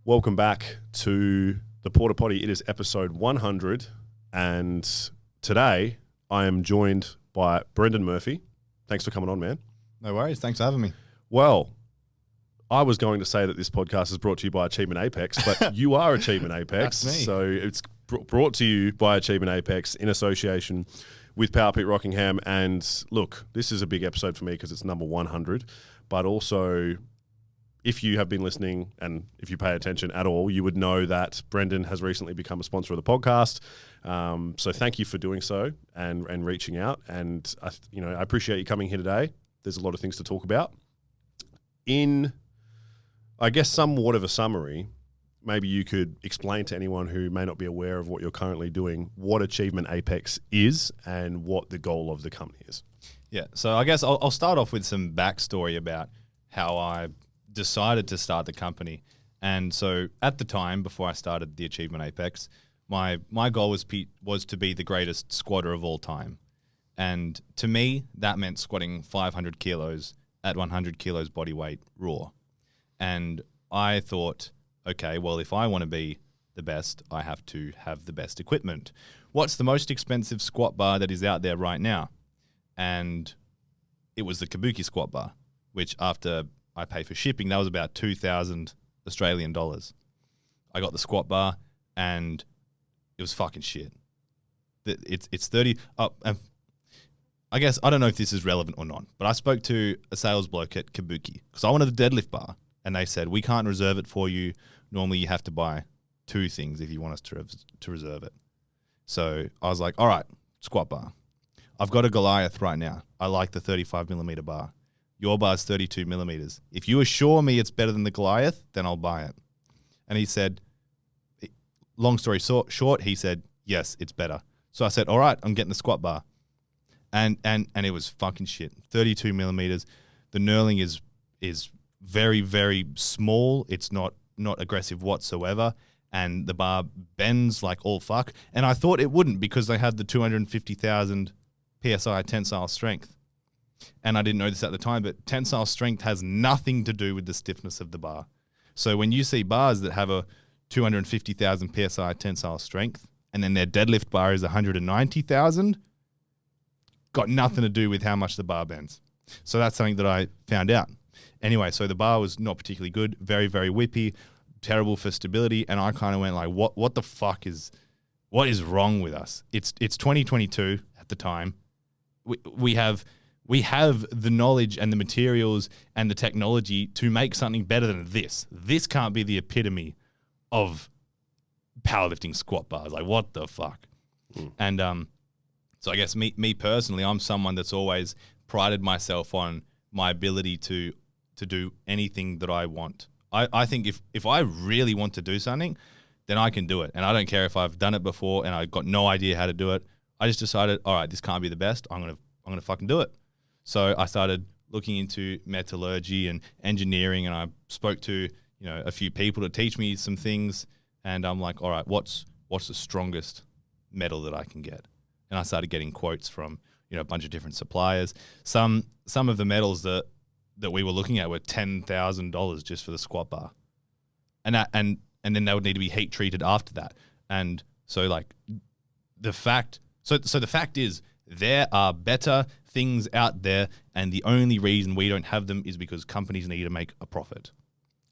Welcome back to the Porta Potty. It is episode 100, and today I am joined by Brendan Murphy. Thanks for coming on, man. No worries. Thanks for having me. Well, I was going to say that this podcast is brought to you by Achievement Apex, but you are Achievement Apex. That's me. So it's brought to you by Achievement Apex in association with Powerpit Rockingham. And look, this is a big episode for me because it's number 100, but also if you have been listening and if you pay attention at all, you would know that Brendan has recently become a sponsor of the podcast. So thank you for doing so and reaching out. And I appreciate you coming here today. There's a lot of things to talk about. In, I guess, somewhat of a summary, maybe you could explain to anyone who may not be aware of what you're currently doing, what Achievement Apex is and what the goal of the company is. Yeah. So I guess I'll start off with some backstory about how I decided to start the company. And so at the time, before I started the Achievement Apex, my goal was to be the greatest squatter of all time. And to me, that meant squatting 500 kilos at 100 kilos body weight raw. And I thought, okay, well, if I want to be the best, I have to have the best equipment. What's the most expensive squat bar that is out there right now? And it was the Kabuki squat bar, which after I pay for shipping, that was about 2,000 Australian dollars. I got the squat bar and it was fucking shit. It's 30 up. I guess, I don't know if this is relevant or not, but I spoke to a sales bloke at Kabuki because I wanted a deadlift bar. And they said, we can't reserve it for you. Normally you have to buy 2 things if you want us to reserve it. So I was like, all right, squat bar. I've got a Goliath right now. I like the 35 millimeter bar. Your bar's 32 millimeters. If you assure me it's better than the Goliath, then I'll buy it. And he said, long story short, he said, yes, it's better. So I said, all right, I'm getting the squat bar. And it was fucking shit. 32 millimeters. The knurling is very, very small. It's not aggressive whatsoever. And the bar bends like all fuck. And I thought it wouldn't because they had the 250,000 PSI tensile strength. And I didn't know this at the time, but tensile strength has nothing to do with the stiffness of the bar. So when you see bars that have a 250,000 PSI tensile strength and then their deadlift bar is 190,000, got nothing to do with how much the bar bends. So that's something that I found out. Anyway, so the bar was not particularly good, very, very whippy, terrible for stability, and I kind of went like, what the fuck what is wrong with us? It's 2022 at the time. We have the knowledge and the materials and the technology to make something better than this. This can't be the epitome of powerlifting squat bars. Like, what the fuck? And so I guess me personally, I'm someone that's always prided myself on my ability to do anything that I want. I think if I really want to do something, then I can do it. And I don't care if I've done it before and I've got no idea how to do it. I just decided, all right, this can't be the best. I'm gonna fucking do it. So I started looking into metallurgy and engineering, and I spoke to a few people to teach me some things. And I'm like, all right, what's the strongest metal that I can get? And I started getting quotes from a bunch of different suppliers. Some of the metals that we were looking at were $10,000 just for the squat bar, and then they would need to be heat treated after that. And so like the fact is there are better things out there, and the only reason we don't have them is because companies need to make a profit,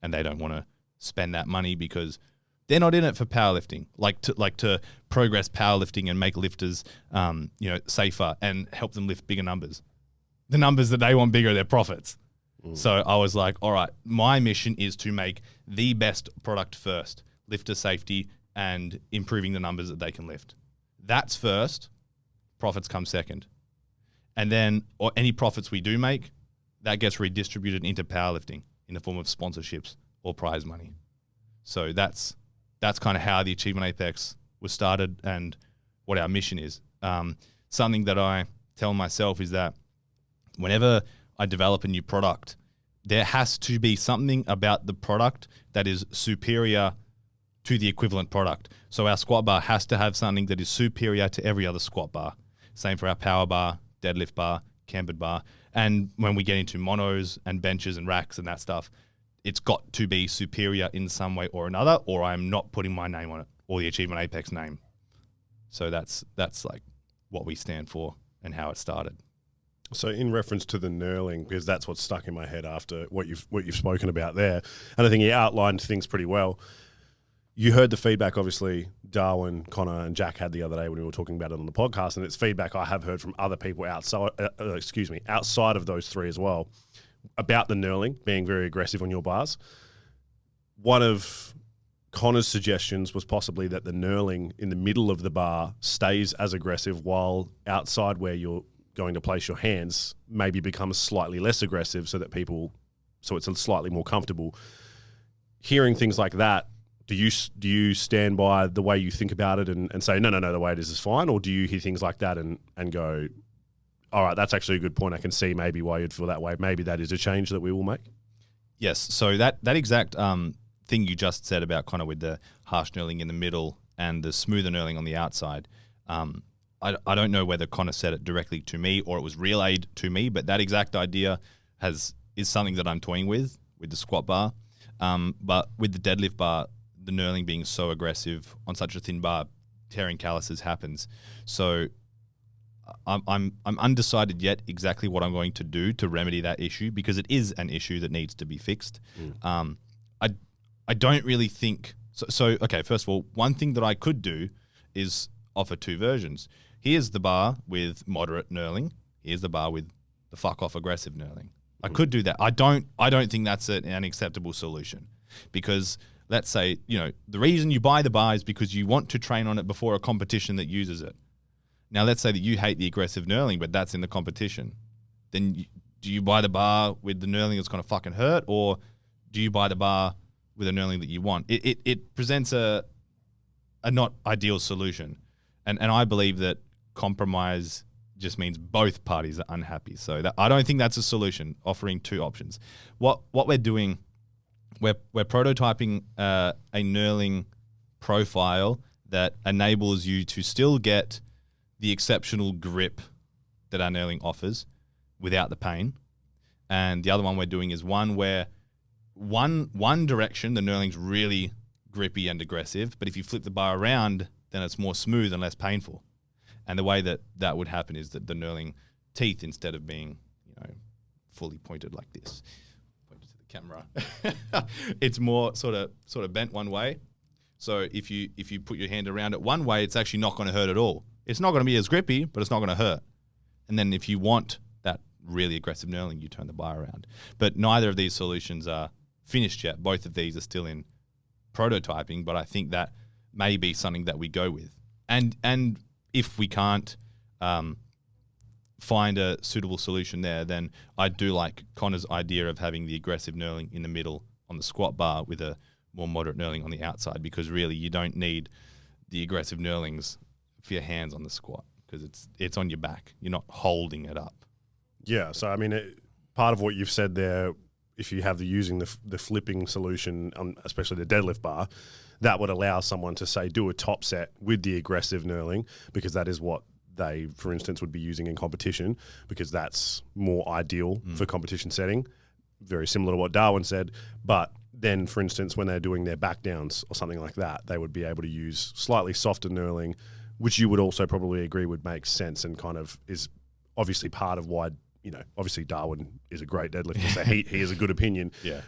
and they don't want to spend that money because they're not in it for powerlifting, like to progress powerlifting and make lifters, safer and help them lift bigger numbers. The numbers that they want bigger are their profits. So I was like, all right, my mission is to make the best product first, lifter safety and improving the numbers that they can lift. That's first, profits come second. And then or any profits we do make, that gets redistributed into powerlifting in the form of sponsorships or prize money. So that's kind of how the Achievement Apex was started and what our mission is. Something that I tell myself is that whenever I develop a new product, there has to be something about the product that is superior to the equivalent product. So our squat bar has to have something that is superior to every other squat bar. Same for our power bar, deadlift bar, cambered bar. And when we get into monos and benches and racks and that stuff, it's got to be superior in some way or another, or I'm not putting my name on it or the Achievement Apex name. So that's like what we stand for and how it started. So in reference to the knurling, because that's what's stuck in my head after what you've spoken about there, and I think you outlined things pretty well. You heard the feedback, obviously, Darwin, Connor, and Jack had the other day when we were talking about it on the podcast, and it's feedback I have heard from other people outside of those three as well, about the knurling being very aggressive on your bars. One of Connor's suggestions was possibly that the knurling in the middle of the bar stays as aggressive, while outside where you're going to place your hands maybe becomes slightly less aggressive, so it's slightly more comfortable. Hearing things like that, do you stand by the way you think about it and say, no, the way it is fine? Or do you hear things like that and go, all right, that's actually a good point. I can see maybe why you'd feel that way. Maybe that is a change that we will make. Yes. So that exact thing you just said about kind of with the harsh knurling in the middle and the smoother knurling on the outside, I don't know whether Connor said it directly to me or it was relayed to me, but that exact idea is something that I'm toying with the squat bar. But with the deadlift bar, the knurling being so aggressive on such a thin bar, tearing calluses happens. So I'm undecided yet exactly what I'm going to do to remedy that issue, because it is an issue that needs to be fixed. I don't really think so. Okay, first of all, one thing that I could do is offer two versions. Here's the bar with moderate knurling. Here's the bar with the fuck off aggressive knurling. I could do that. I don't think that's an acceptable solution, because let's say, the reason you buy the bar is because you want to train on it before a competition that uses it. Now, let's say that you hate the aggressive knurling, but that's in the competition. Then do you buy the bar with the knurling that's going to fucking hurt, or do you buy the bar with a knurling that you want? It presents a not ideal solution. And I believe that compromise just means both parties are unhappy. So I don't think that's a solution, offering two options. What we're doing, we're prototyping a knurling profile that enables you to still get the exceptional grip that our knurling offers without the pain. And the other one we're doing is one where one direction, the knurling's really grippy and aggressive, but if you flip the bar around, then it's more smooth and less painful. And the way that would happen is that the knurling teeth, instead of being, fully pointed like this, pointed to the camera, it's more sort of bent one way. So if you put your hand around it one way, it's actually not going to hurt at all. It's not going to be as grippy, but it's not going to hurt. And then if you want that really aggressive knurling, you turn the bar around. But neither of these solutions are finished yet. Both of these are still in prototyping, but I think that may be something that we go with. And if we can't find a suitable solution there, then I do like Connor's idea of having the aggressive knurling in the middle on the squat bar with a more moderate knurling on the outside, because really you don't need the aggressive knurlings for your hands on the squat, because it's on your back. You're not holding it up. Yeah, so I mean, part of what you've said there, if you have using the flipping solution, especially the deadlift bar, that would allow someone to, say, do a top set with the aggressive knurling, because that is what they, for instance, would be using in competition, because that's more ideal for competition setting. Very similar to what Darwin said. But then, for instance, when they're doing their back downs or something like that, they would be able to use slightly softer knurling, which you would also probably agree would make sense and kind of is obviously part of why, obviously Darwin is a great deadlifter, so he has a good opinion. Yeah.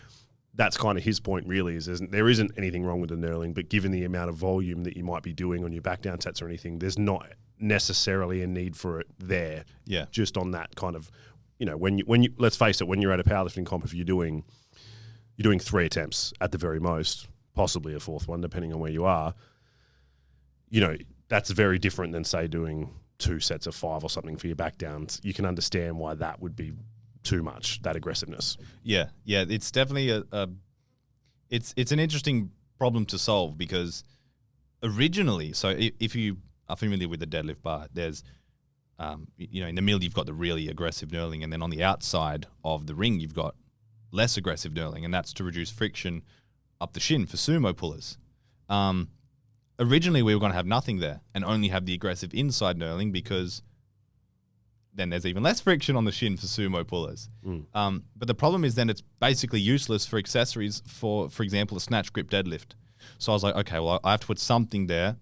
That's kind of his point, really, is there isn't anything wrong with the knurling, but given the amount of volume that you might be doing on your back down sets or anything, there's not necessarily a need for it there. Yeah. Just on that kind of, when you let's face it, when you're at a powerlifting comp, if you're doing 3 attempts at the very most, possibly a fourth one, depending on where you are, that's very different than, say, doing 2 sets of 5 or something for your back downs. You can understand why that would be too much, that aggressiveness. Yeah, it's definitely it's an interesting problem to solve, because originally, so if you are familiar with the deadlift bar, there's in the middle you've got the really aggressive knurling, and then on the outside of the ring you've got less aggressive knurling, and that's to reduce friction up the shin for sumo pullers. Originally we were going to have nothing there and only have the aggressive inside knurling, because then there's even less friction on the shin for sumo pullers. But the problem is then it's basically useless for accessories for example, a snatch grip deadlift. So I was like, okay, well, I have to put something there.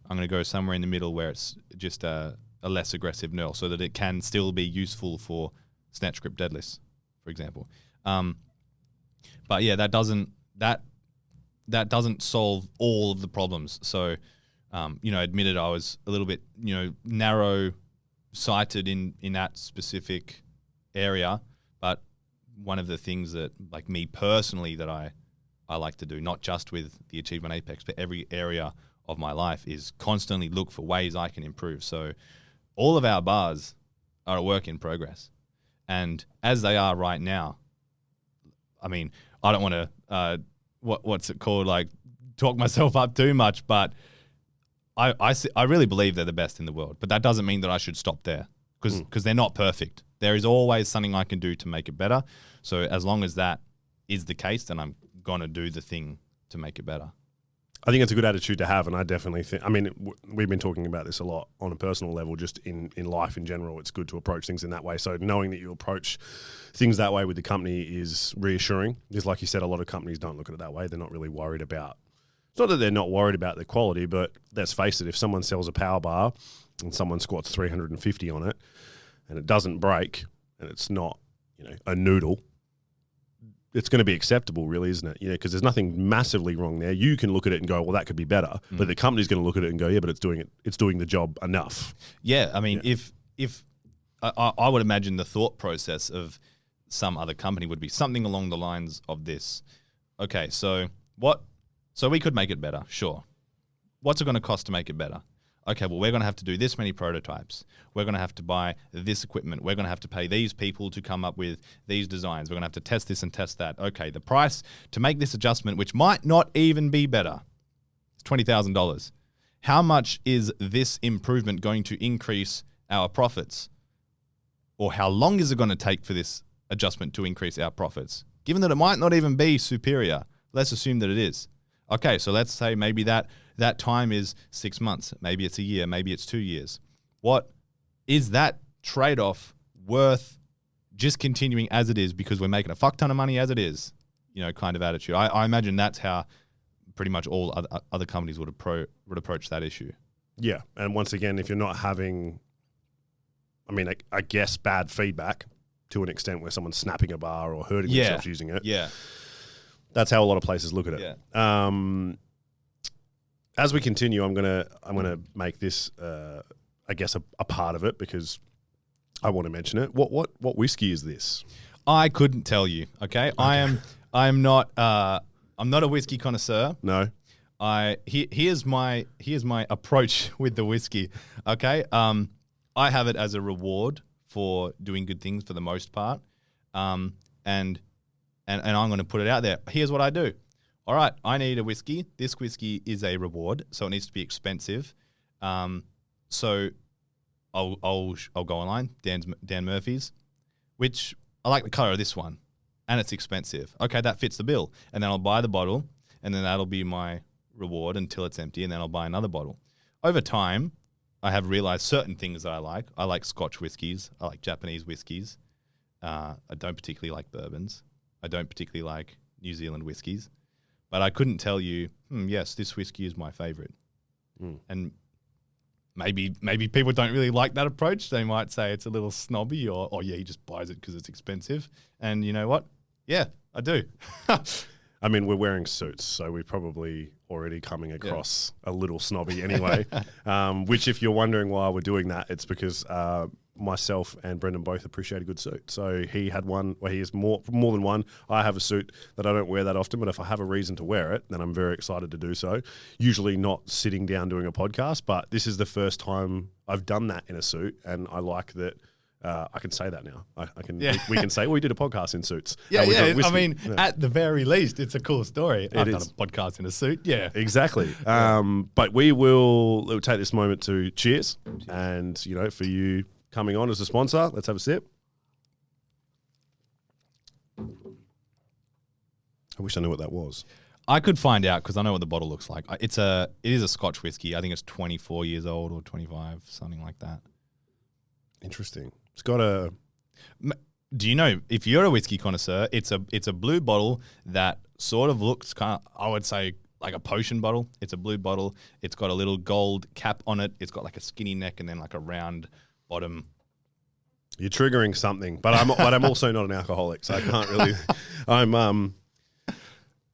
I'm going to go somewhere in the middle where it's just a less aggressive knurl so that it can still be useful for snatch grip deadlifts, for example. But yeah, that doesn't solve all of the problems. So, admitted I was a little bit, narrow sighted in that specific area. But one of the things that, like me personally, that I like to do, not just with the Achievement Apex, but every area of my life, is constantly look for ways I can improve. So all of our bars are a work in progress. And as they are right now, I mean, I don't want to, what's it called, like talk myself up too much, but I really believe they're the best in the world. But that doesn't mean that I should stop there because they're not perfect. There is always something I can do to make it better. So as long as that is the case, then I'm going to do the thing to make it better. I think it's a good attitude to have, and I definitely think, I mean, we've been talking about this a lot on a personal level, just in life in general. It's good to approach things in that way. So knowing that you approach things that way with the company is reassuring. Because like you said, a lot of companies don't look at it that way. They're not really worried about, it's not that they're not worried about the quality, but let's face it, if someone sells a power bar and someone squats 350 on it and it doesn't break and it's not, a noodle, it's going to be acceptable, really, isn't it? Because there's nothing massively wrong there. You can look at it and go, well, that could be better. But the company's going to look at it and go, yeah, but it's doing the job enough. Yeah, I mean, if I would imagine the thought process of some other company would be something along the lines of this. Okay, so we could make it better, sure. What's it going to cost to make it better? Okay, well, we're going to have to do this many prototypes. We're going to have to buy this equipment. We're going to have to pay these people to come up with these designs. We're going to have to test this and test that. Okay, the price to make this adjustment, which might not even be better, is $20,000. How much is this improvement going to increase our profits? Or how long is it going to take for this adjustment to increase our profits? Given that it might not even be superior, let's assume that it is. Okay, so let's say maybe that time is 6 months, maybe it's a year, maybe it's 2 years. What is that trade-off worth just continuing as it is because we're making a fuck ton of money as it is, kind of attitude? I imagine that's how pretty much all other companies would approach that issue. Yeah, and once again, if you're not having, I guess bad feedback to an extent where someone's snapping a bar or hurting themselves using it. Yeah. That's how a lot of places look at it. Yeah. As we continue, I'm gonna make this, I guess, a part of it because I want to mention it. What whiskey is this? I couldn't tell you. Okay, I'm not a whiskey connoisseur. No. Here's my approach with the whiskey. Okay, I have it as a reward for doing good things for the most part, and I'm going to put it out there. Here's what I do. All right, I need a whiskey. This whiskey is a reward, so it needs to be expensive. So I'll go online, Dan Murphy's, which I like the color of this one, and it's expensive. Okay, that fits the bill. And then I'll buy the bottle, and then that'll be my reward until it's empty, and then I'll buy another bottle. Over time, I have realized certain things that I like. I like Scotch whiskies. I like Japanese whiskies. I don't particularly like bourbons. I don't particularly like New Zealand whiskies. But I couldn't tell you, yes, this whiskey is my favorite. And maybe people don't really like that approach. They might say it's a little snobby or yeah, he just buys it because it's expensive. And you know what? Yeah, I do. We're wearing suits, so we're probably already coming across a little snobby anyway. Which, if you're wondering why we're doing that, it's because myself and Brendan both appreciate a good suit. So he had one, well, he has more than one. I have a suit that I don't wear that often, but if I have a reason to wear it, then I'm very excited to do so. Usually not sitting down doing a podcast, but this is the first time I've done that in a suit, and I like that. I can say that now. I can. Yeah. We can say we did a podcast in suits. Yeah. At the very least, it's a cool story. I've done a podcast in a suit. Yeah, exactly. But we'll take this moment to cheers, and for you coming on as a sponsor, let's have a sip. I wish I knew what that was. I could find out because I know what the bottle looks like. It is a Scotch whiskey. I think it's 24 years old or 25, something like that. Interesting. It's got a. Do you know, if you're a whiskey connoisseur, it's a blue bottle that sort of looks kind of, I would say, like a potion bottle. It's a blue bottle. It's got a little gold cap on it. It's got like a skinny neck and then like a round bottom. You're triggering something, but I'm also not an alcoholic, so I can't really. I'm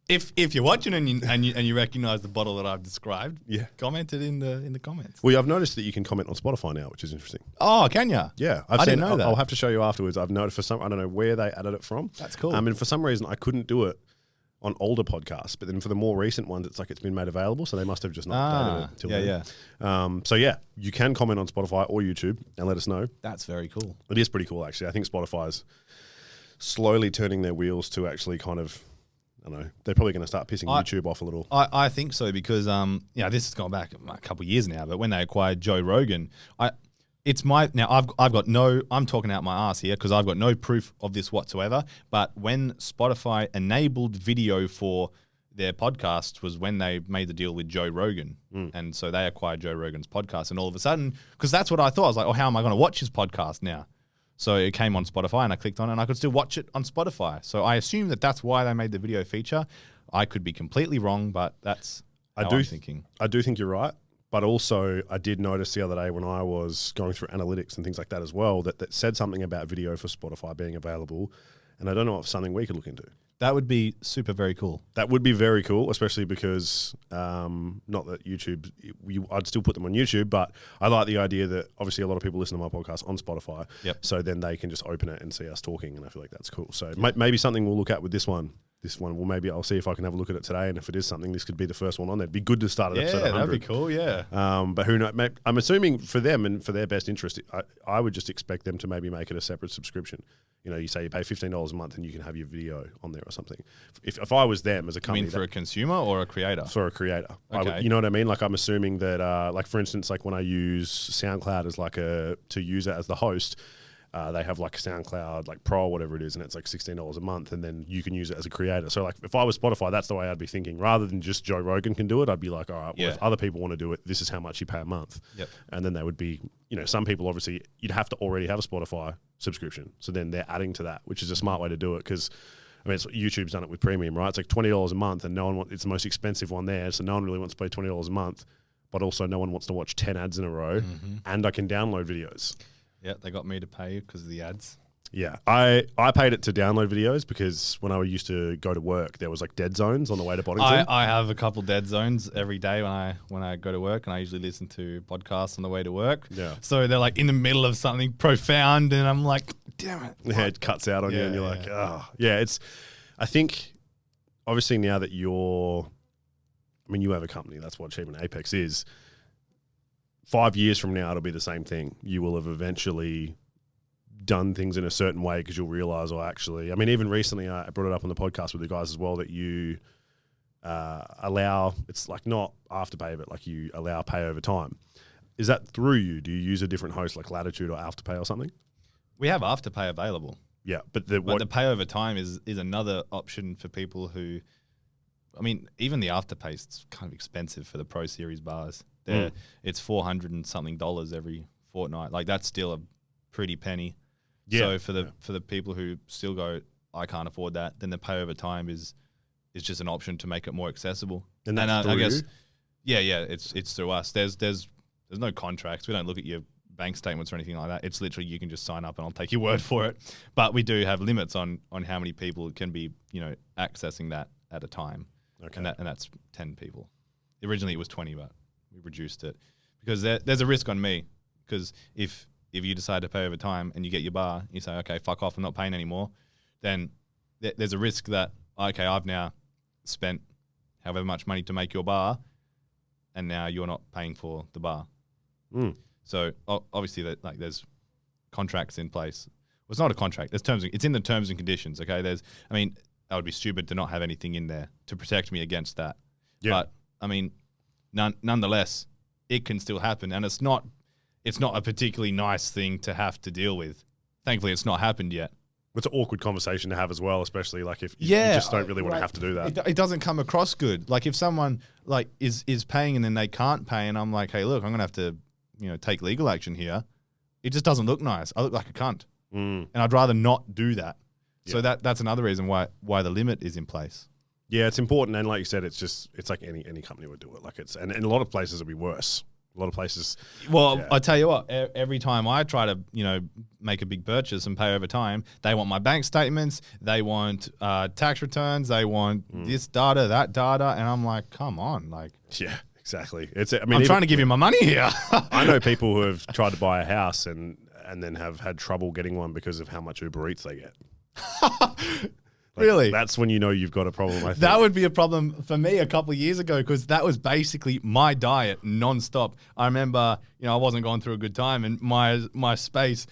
If you're watching and you recognize the bottle that I've described, Yeah. comment it in the comments. Well, I've noticed that you can comment on Spotify now, which is interesting. Oh, can you? Yeah, I didn't know that. I'll have to show you afterwards. I've noticed I don't know where they added it from. That's cool. And for some reason, I couldn't do it on older podcasts, but then for the more recent ones, it's like it's been made available, so they must have just not updated it. Till then. So yeah, you can comment on Spotify or YouTube and let us know. That's very cool. It is pretty cool, actually. I think Spotify's slowly turning their wheels to actually kind of, I don't know, they're probably going to start pissing YouTube off a little. I think so because this has gone back a couple of years now, but when they acquired Joe Rogan, I'm talking out my ass here because I've got no proof of this whatsoever. But when Spotify enabled video for their podcast was when they made the deal with Joe Rogan. And so they acquired Joe Rogan's podcast. And all of a sudden, because that's what I thought, I was like, oh, how am I going to watch his podcast now? So it came on Spotify and I clicked on it and I could still watch it on Spotify. So I assume that's why they made the video feature. I could be completely wrong, but that's how I'm thinking. I do think you're right. But also, I did notice the other day when I was going through analytics and things like that as well, that said something about video for Spotify being available. And I don't know if something we could look into. That would be super very cool. That would be very cool, especially because not that YouTube, I'd still put them on YouTube, but I like the idea that obviously a lot of people listen to my podcast on Spotify. Yep. So then they can just open it and see us talking, and I feel like that's cool. So maybe something we'll look at with this one. Well, maybe I'll see if I can have a look at it today, and if it is something, this could be the first one on there. It'd be good to start at episode 100. Yeah, that'd be cool, yeah. But who knows? I'm assuming for them and for their best interest, I would just expect them to maybe make it a separate subscription. You know, you say you pay $15 a month and you can have your video on there or something. If I was them as a company. You mean for a consumer or a creator? For a creator. Okay. You know what I mean? Like I'm assuming that, like for instance, like when I use SoundCloud as to use it as the host, they have like SoundCloud, like Pro or whatever it is, and it's like $16 a month, and then you can use it as a creator. So like if I was Spotify, that's the way I'd be thinking. Rather than just Joe Rogan can do it, I'd be like, all right, well, if other people want to do it, this is how much you pay a month. Yep. And then they would be, some people obviously, you'd have to already have a Spotify subscription. So then they're adding to that, which is a smart way to do it because, YouTube's done it with premium, right? It's like $20 a month, and it's the most expensive one there, so no one really wants to pay $20 a month, but also no one wants to watch 10 ads in a row, and I can download videos. Yeah, they got me to pay you because of the ads. Yeah, I paid it to download videos because when I used to go to work, there was like dead zones on the way to Boddington. I have a couple dead zones every day when I go to work, and I usually listen to podcasts on the way to work. Yeah. So they're like in the middle of something profound, and I'm like, damn it. Yeah, it cuts out on you, and you're like, oh. Yeah, I think, obviously now that you have a company, that's what Achievement Apex is. 5 years from now, it'll be the same thing. You will have eventually done things in a certain way because you'll realize, even recently I brought it up on the podcast with the guys as well, that you allow, it's like not Afterpay, but like you allow pay over time. Is that through you? Do you use a different host like Latitude or Afterpay or something? We have Afterpay available. Yeah, but the pay over time is another option for people who, even the Afterpay is kind of expensive for the Pro Series bars. It's $400 and something every fortnight. Like that's still a pretty penny. Yeah. So for the people who still go, I can't afford that, then the pay over time is just an option to make it more accessible. And that's through I guess, it's through us. There's no contracts. We don't look at your bank statements or anything like that. It's literally you can just sign up and I'll take your word for it. But we do have limits on how many people can be accessing that at a time. Okay. And that's 10 people. Originally it was 20, but we reduced it because there's a risk on me because if you decide to pay over time and you get your bar, you say, okay, fuck off, I'm not paying anymore, then there's a risk that, okay, I've now spent however much money to make your bar and now you're not paying for the bar. So obviously there's contracts in place. Well, it's not a contract. There's it's in the terms and conditions, okay? I would be stupid to not have anything in there to protect me against that. Yeah. But, nonetheless, it can still happen, and it's not a particularly nice thing to have to deal with. Thankfully, it's not happened yet. It's an awkward conversation to have as well, especially like if you just don't really want to have to do that. It doesn't come across good. Like if someone like is paying and then they can't pay, and I'm like, hey, look, I'm gonna have to take legal action here. it just doesn't look nice. I look like a cunt, Mm. and I'd rather not do that. So Yeah. that's another reason why the limit is in place. Yeah, it's important, and like you said, it's like any company would do it. Like it's and in a lot of places it'll be worse. A lot of places. Well, Yeah. I tell you what, every time I try to, make a big purchase and pay over time, they want my bank statements, they want tax returns, they want this data, that data, and I'm like, come on, like, Yeah, exactly. It's. I mean, I'm even- trying to give you my money here. I know people who have tried to buy a house and then have had trouble getting one because of how much Uber Eats they get. Like, Really? That's when you know you've got a problem. I think. That would be a problem for me a couple of years ago because that was basically my diet nonstop. I remember, I wasn't going through a good time, and my space,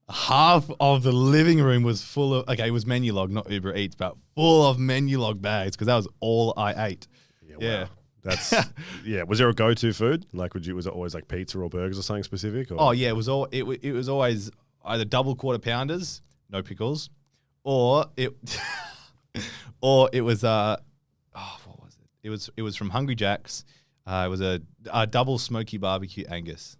half of the living room was full of, it was Menulog, not Uber Eats, but full of Menulog bags because that was all I ate. Yeah. Wow. That's yeah. Was there a go-to food? Like, was it always like pizza or burgers or something specific? Or? Oh yeah, it was always either double quarter pounders, no pickles, or it or it was what was it? It was from Hungry Jack's. It was a double smoky barbecue Angus.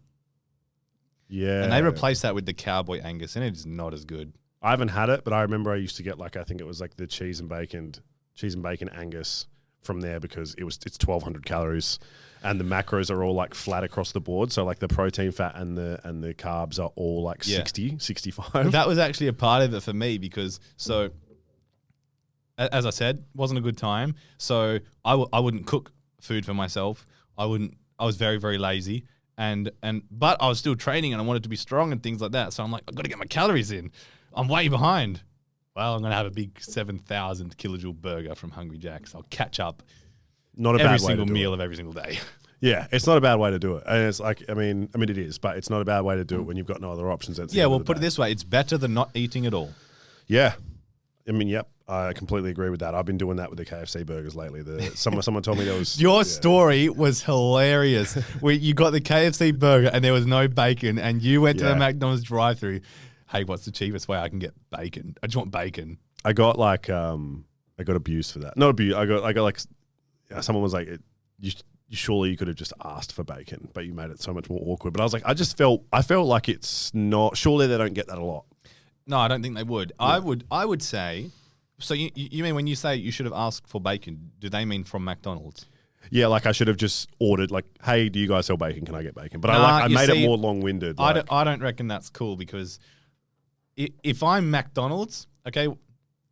Yeah. And they replaced that with the Cowboy Angus, and it is not as good. I haven't had it, but I remember I used to get I think it was like the cheese and bacon Angus from there because it's 1,200 calories, and the macros are all like flat across the board. So like the protein, fat, and the carbs are all like Yeah. 60, 65. That was actually a part of it for me because as I said, wasn't a good time. So I wouldn't cook food for myself. I was very, very lazy. But I was still training and I wanted to be strong and things like that. So I'm like, I've got to get my calories in. I'm way behind. Well, I'm going to have a big 7,000 kilojoule burger from Hungry Jack's. I'll catch up Not a every bad way single to do meal it. of every single day. Yeah, it's not a bad way to do it. And it's like, I mean, it is, but it's not a bad way to do it when you've got no other options. Yeah, well, put it this way. It's better than not eating at all. Yeah. I mean, yep, I completely agree with that. I've been doing that with the KFC burgers lately. Someone told me there was... Your story was hilarious. Where you got the KFC burger and there was no bacon, and you went to the Yeah. McDonald's drive-thru. Hey, what's the cheapest way I can get bacon? I just want bacon. I got I got abused for that. Not abused. I got like, someone was like, surely you could have just asked for bacon, but you made it so much more awkward. But I was like, I felt like it's not, surely they don't get that a lot. No, I don't think they would. Yeah. I would say. So you mean when you say you should have asked for bacon? Do they mean from McDonald's? Yeah, like I should have just ordered like, hey, do you guys sell bacon? Can I get bacon? But Nah, I made it more long-winded. I don't reckon that's cool because if I'm McDonald's, okay,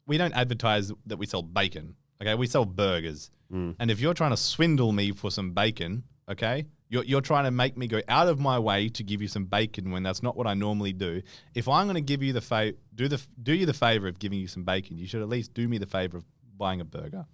we don't advertise that we sell bacon. Okay, we sell burgers. And if you're trying to swindle me for some bacon, okay, you're trying to make me go out of my way to give you some bacon when that's not what I normally do. If I'm going to give you do you the favor of giving you some bacon, you should at least do me the favor of buying a burger.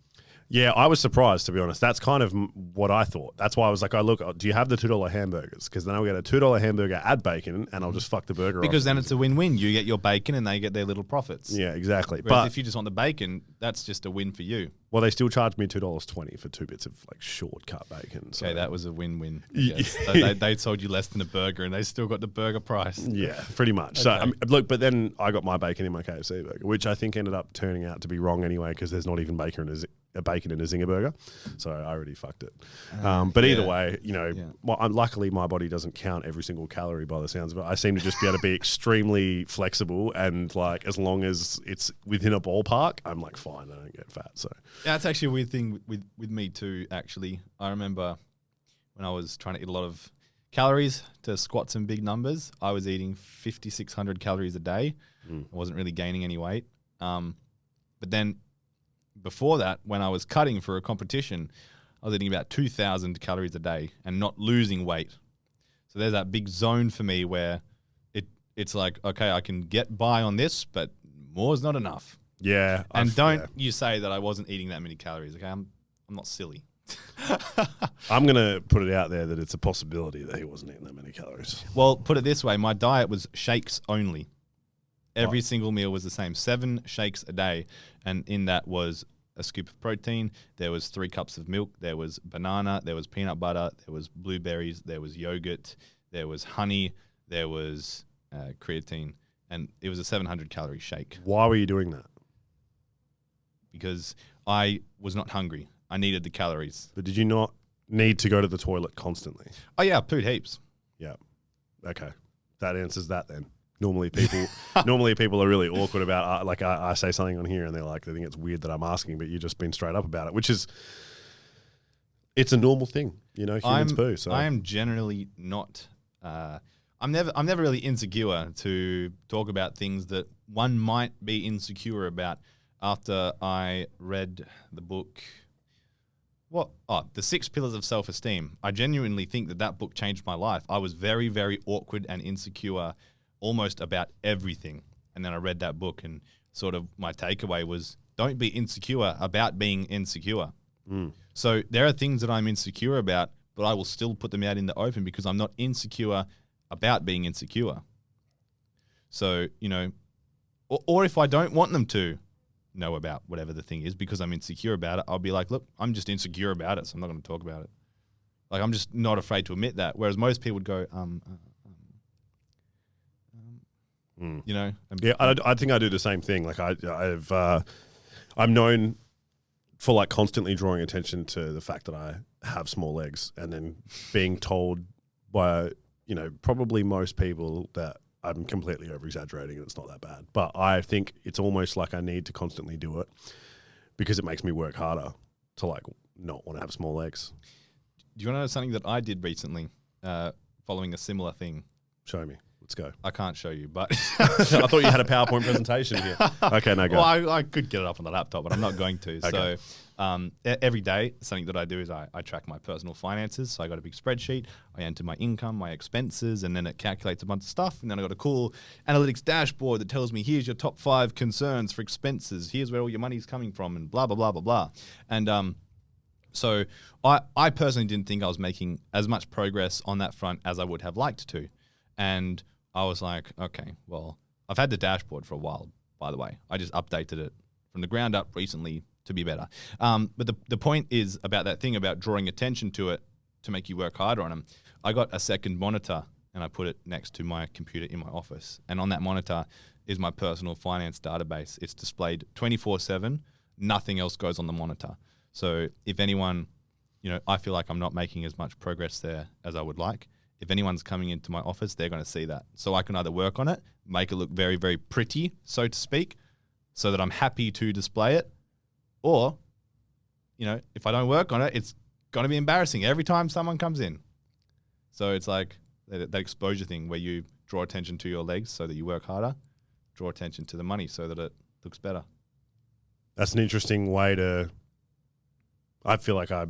Yeah, I was surprised, to be honest. That's kind of what I thought. That's why I was like, look, do you have the $2 hamburgers? Because then I'll get a $2 hamburger, add bacon, and I'll just fuck the burger Because off. then it's a win-win. You get your bacon and they get their little profits. Yeah, exactly. Whereas But if you just want the bacon, that's just a win for you. well, they still charged me $2.20 for 2 bits of like shortcut bacon. So Okay, that was a win-win. Yeah. So they sold you less than a burger and they still got the burger price. yeah, pretty much. So I mean, look, but then I got my bacon in my KFC burger, which I think ended up turning out to be wrong anyway because there's not even bacon in a zinger burger. So I already fucked it. But either yeah. way, luckily my body doesn't count every single calorie by the sounds of it. I seem to just be able to be extremely flexible and like as long as it's within a ballpark, I'm like fine. I don't get fat. So That's actually a weird thing with me too, actually. I remember when I was trying to eat a lot of calories to squat some big numbers, I was eating 5,600 calories a day. I wasn't really gaining any weight. But then before that, when I was cutting for a competition, I was eating about 2,000 calories a day and not losing weight. So there's that big zone for me where it's like, okay, I can get by on this, but more is not enough. yeah. And don't you say that I wasn't eating that many calories, okay? I'm not silly. I'm going to put it out there that it's a possibility that he wasn't eating that many calories. Well, put it this way, my diet was shakes only. Every single meal was the same, 7 shakes a day. And in that was a scoop of protein, there was 3 cups of milk, there was banana, there was peanut butter, there was blueberries, there was yogurt, there was honey, there was creatine. And it was a 700 calorie shake Why were you doing that? because I was not hungry. I needed the calories. But did you not need to go to the toilet constantly? Oh yeah, I pooed heaps. Yeah. Okay. that answers that then. Normally people are really awkward about like I say something on here and they're like, they think it's weird that I'm asking, but you've just been straight up about it, which is, it's a normal thing, you know, humans poo. So I am generally not, I'm never really insecure to talk about things that one might be insecure about. After I read the book, The 6 Pillars of Self-Esteem, I genuinely think that book changed my life. I was very, very awkward and insecure almost about everything. And then I read that book and sort of my takeaway was, don't be insecure about being insecure. So there are things that I'm insecure about, but I will still put them out in the open because I'm not insecure about being insecure. So, you know, or if I don't want them to know about whatever the thing is because I'm insecure about it, I'll be like, look, I'm just insecure about it, so I'm not going to talk about it. Like, I'm just not afraid to admit that. Whereas most people would go, you know. Yeah, I think I do the same thing. Like I'm known for like constantly drawing attention to the fact that I have small legs, and then being told by, you know, probably most people that I'm completely over exaggerating and it's not that bad. But I think it's almost like I need to constantly do it because it makes me work harder to like not want to have small legs. Do you want to know something that I did recently following a similar thing? Show me. Let's go. I can't show you, but I thought you had a PowerPoint presentation here. Okay, no, go. Well, I could get it up on the laptop, but I'm not going to. Okay. So every day, something that I do is I track my personal finances. So I got a big spreadsheet. I enter my income, my expenses, and then it calculates a bunch of stuff. And then I got a cool analytics dashboard that tells me, here's your top 5 concerns for expenses. Here's where all your money's coming from, and blah, blah, blah, blah, blah. And so I personally didn't think I was making as much progress on that front as I would have liked to. And I was like, okay, well, I've had the dashboard for a while, by the way. I just updated it from the ground up recently to be better. But the point is about that thing about drawing attention to it to make you work harder on them. I got a second monitor and I put it next to my computer in my office. And on that monitor is my personal finance database. It's displayed 24/7. Nothing else goes on the monitor. So if anyone, you know, I feel like I'm not making as much progress there as I would like. If anyone's coming into my office, they're going to see that. So I can either work on it, make it look very, very pretty, so to speak, so that I'm happy to display it. Or, you know, if I don't work on it, it's going to be embarrassing every time someone comes in. So it's like that exposure thing where you draw attention to your legs so that you work harder, draw attention to the money so that it looks better. That's an interesting way to... I feel like I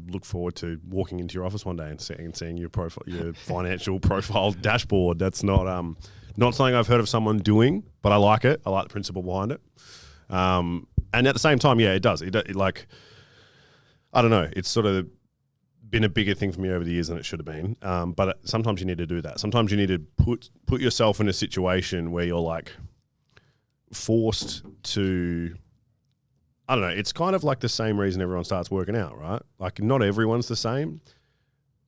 look forward to walking into your office one day and seeing your profile, your financial profile dashboard. That's not something I've heard of someone doing, but I like it. I like the principle behind it. And at the same time, yeah, it does. It like, I don't know. It's sort of been a bigger thing for me over the years than it should have been. But sometimes you need to do that. Sometimes you need to put yourself in a situation where you're like forced to... I don't know. It's kind of like the same reason everyone starts working out, right? Like, not everyone's the same,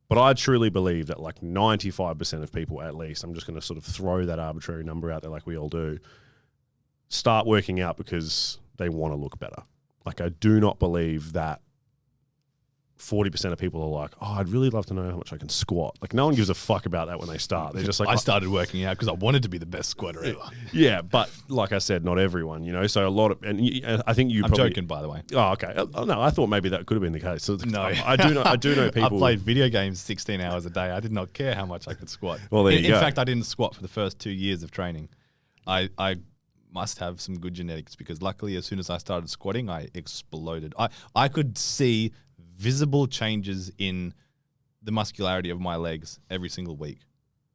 but I truly believe that like 95% of people, at least, I'm just going to sort of throw that arbitrary number out there like we all do, start working out because they want to look better. Like, I do not believe that 40% of people are like, oh, I'd really love to know how much I can squat. Like, no one gives a fuck about that when they start. They're just like, I started working out because I wanted to be the best squatter ever. Yeah, but like I said, not everyone, you know. So a lot of, and I think I'm joking, by the way. Oh, okay. Oh, no, I thought maybe that could have been the case. So no, I do know people. I played video games 16 hours a day. I did not care how much I could squat. Well, there you go. In fact, I didn't squat for the first 2 years of training. I must have some good genetics because luckily, as soon as I started squatting, I exploded. I could see visible changes in the muscularity of my legs every single week.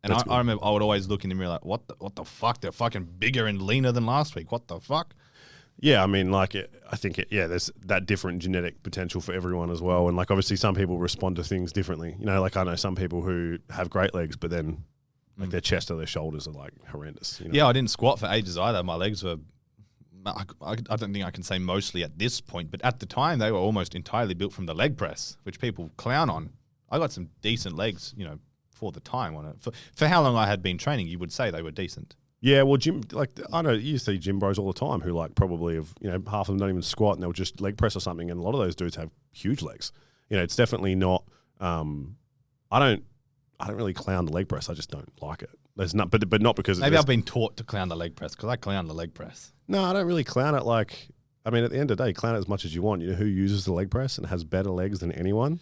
And I remember I would always look in the mirror like, what the fuck? They're fucking bigger and leaner than last week. What the fuck? Yeah, I mean, like, I think, there's that different genetic potential for everyone as well. And, like, obviously some people respond to things differently. You know, like, I know some people who have great legs, but then, like, their chest or their shoulders are, like, horrendous. You know? Yeah, I didn't squat for ages either. My legs were... I don't think I can say mostly at this point, but at the time they were almost entirely built from the leg press, which people clown on. I got some decent legs, you know, for the time on it. For how long I had been training, you would say they were decent. Yeah, well, I know you see gym bros all the time who like probably have, you know, half of them don't even squat and they'll just leg press or something. And a lot of those dudes have huge legs. You know, it's definitely not, I don't really clown the leg press. I just don't like it. There's not, but not because Maybe I've been taught to clown the leg press because I clown the leg press. No, I don't really clown it. Like, I mean, at the end of the day, clown it as much as you want. You know who uses the leg press and has better legs than anyone?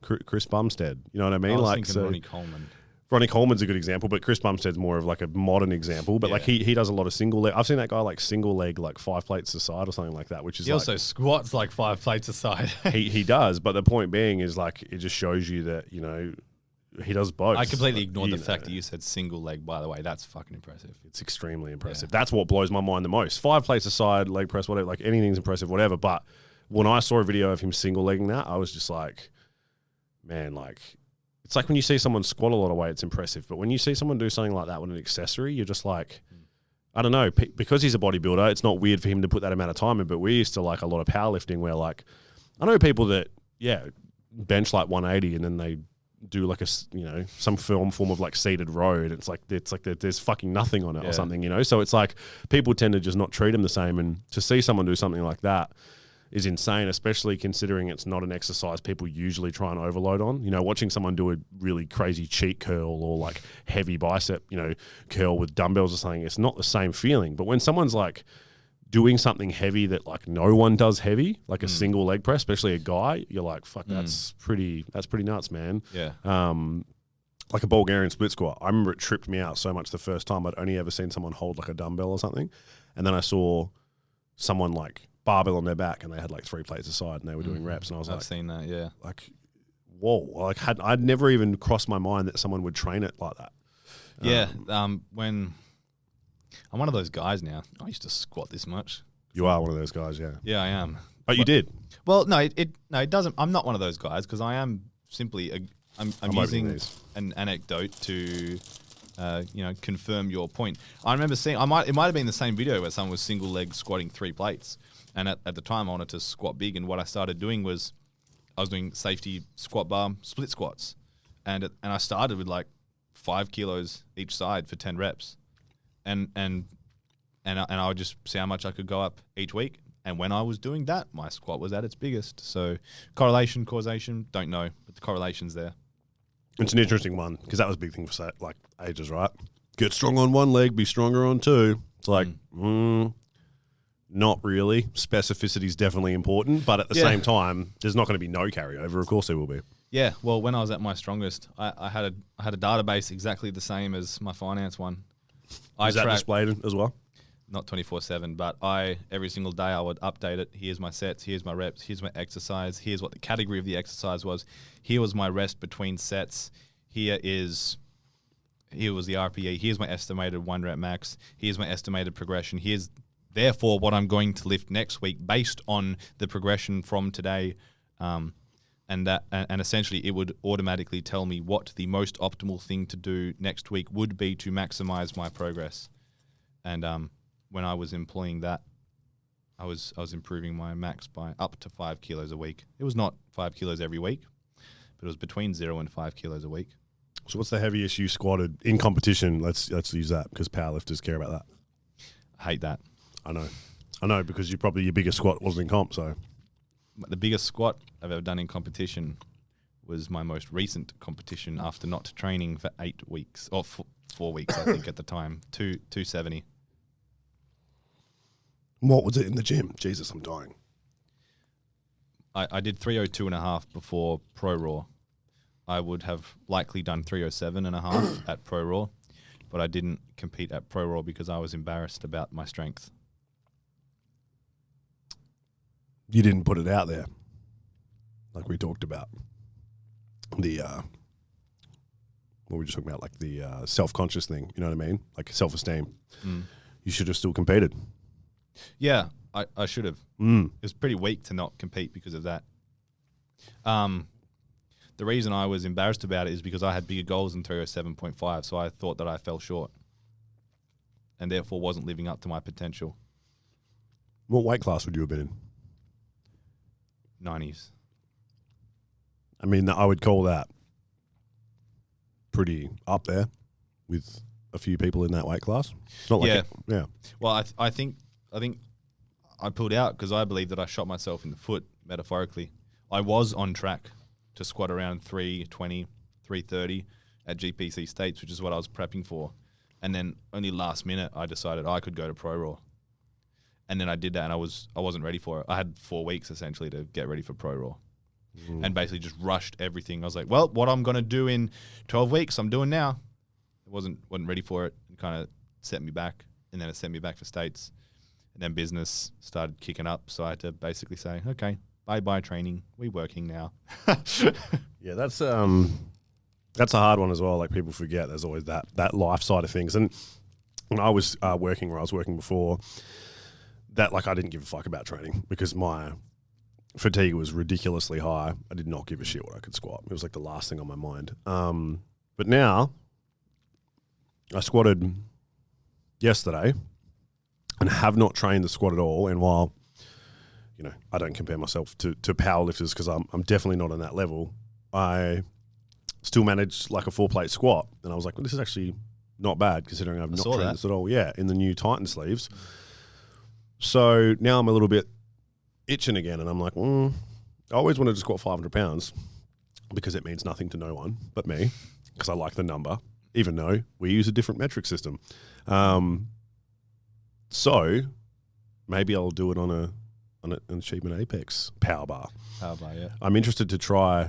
Chris Bumstead. You know what I mean? I was like, thinking so Ronnie Coleman. Ronnie Coleman's a good example, but Chris Bumstead's more of like a modern example. But like he does a lot of single leg. I've seen that guy like single leg, like 5 plates a side or something like that, which is He also squats like 5 plates a side. he does. But the point being is like it just shows you that, you know, he does both. I completely ignored the fact that you said single leg, by the way. That's fucking impressive. It's extremely impressive. Yeah. That's what blows my mind the most. 5 plates aside, leg press, whatever, like anything's impressive, whatever. But when I saw a video of him single legging that, I was just like, man, like, it's like when you see someone squat a lot of weight, it's impressive. But when you see someone do something like that with an accessory, you're just like, I don't know, because he's a bodybuilder, it's not weird for him to put that amount of time in. But we're used to like a lot of powerlifting where like, I know people that, bench like 180 and then they do like some form of like seated row. It's like there's fucking nothing on it or something, you know? So it's like people tend to just not treat them the same. And to see someone do something like that is insane, especially considering it's not an exercise people usually try and overload on. You know, watching someone do a really crazy cheat curl or like heavy bicep, curl with dumbbells or something, it's not the same feeling. But when someone's like doing something heavy that like no one does heavy, like a single leg press, especially a guy, you're like, fuck, that's pretty nuts, man. Yeah. Like a Bulgarian split squat. I remember it tripped me out so much the first time. I'd only ever seen someone hold like a dumbbell or something. And then I saw someone like barbell on their back and they had like 3 plates aside and they were doing reps. And I was I've seen that, yeah. Like, whoa. Like I'd never even crossed my mind that someone would train it like that. Yeah. When I'm one of those guys now. I used to squat this much. You are one of those guys, yeah. Yeah, I am. But you did. Well, no, it doesn't. I'm not one of those guys because I am simply I'm using an anecdote to confirm your point. I remember seeing it might have been the same video where someone was single leg squatting 3 plates, and at the time I wanted to squat big, and what I started doing was I was doing safety squat bar split squats, and I started with like 5 kilos each side for 10 reps. And I would just see how much I could go up each week. And when I was doing that, my squat was at its biggest. So correlation, causation, don't know, but the correlation's there. It's an interesting one because that was a big thing for like ages, right? Get strong on one leg, be stronger on 2. It's like, not really. Specificity is definitely important, but at the same time, there's not going to be no carryover. Of course, there will be. Yeah. Well, when I was at my strongest, I had a database exactly the same as my finance one. Is that displayed as well? Not 24/7, but every single day I would update it. Here's my sets, here's my reps, here's my exercise, here's what the category of the exercise was. Here was my rest between sets. Here was the RPE. Here's my estimated 1 rep max. Here's my estimated progression. Here's therefore what I'm going to lift next week based on the progression from today. And essentially it would automatically tell me what the most optimal thing to do next week would be to maximize my progress. And when I was employing that, I was improving my max by up to 5 kilos a week. It was not 5 kilos every week, but it was between 0 and 5 kilos a week. So what's the heaviest you squatted in competition? Let's use that because powerlifters care about that. I hate that. I know because your biggest squat wasn't in comp, so. The biggest squat I've ever done in competition was my most recent competition after not training for 8 weeks, or 4 weeks, I think, at the time. 270. What was it in the gym? Jesus, I'm dying. I did 302.5 before Pro Raw. I would have likely done 307.5 at Pro Raw, but I didn't compete at Pro Raw because I was embarrassed about my strength. You didn't put it out there, like we talked about. What were we just talking about? Like the self-conscious thing, you know what I mean? Like self-esteem. You should have still competed. Yeah, I should have. It was pretty weak to not compete because of that. The reason I was embarrassed about it is because I had bigger goals than 307.5, so I thought that I fell short and therefore wasn't living up to my potential. What weight class would you have been in? 90s. I mean, I would call that pretty up there with a few people in that weight class. It's not like yeah. Well, I think I pulled out because I believe that I shot myself in the foot, metaphorically. I was on track to squat around 320, 330 at GPC States, which is what I was prepping for. And then only last minute, I decided I could go to Pro Raw. And then I did that, and I wasn't ready for it. I had 4 weeks essentially to get ready for Pro Raw, and basically just rushed everything. I was like, well, what I'm gonna do in 12 weeks, I'm doing now. I wasn't ready for it, and kind of set me back, and then it sent me back for States, and then business started kicking up. So I had to basically say, okay, bye training, we working now. Yeah, that's a hard one as well. Like people forget, there's always that life side of things. And when I was working where I was working before, that like I didn't give a fuck about training because my fatigue was ridiculously high. I did not give a shit what I could squat. It was like the last thing on my mind. But now I squatted yesterday and have not trained the squat at all. And while, you know, I don't compare myself to powerlifters because I'm definitely not on that level, I still managed like a 4-plate squat. And I was like, well, this is actually not bad considering I've not trained this at all. Yeah, in the new Titan sleeves. So now I'm a little bit itching again, and I'm like, I always wanted to squat 500 pounds because it means nothing to no one but me because I like the number, even though we use a different metric system. So maybe I'll do it on an Achievement Apex power bar. Power bar, yeah. I'm interested to try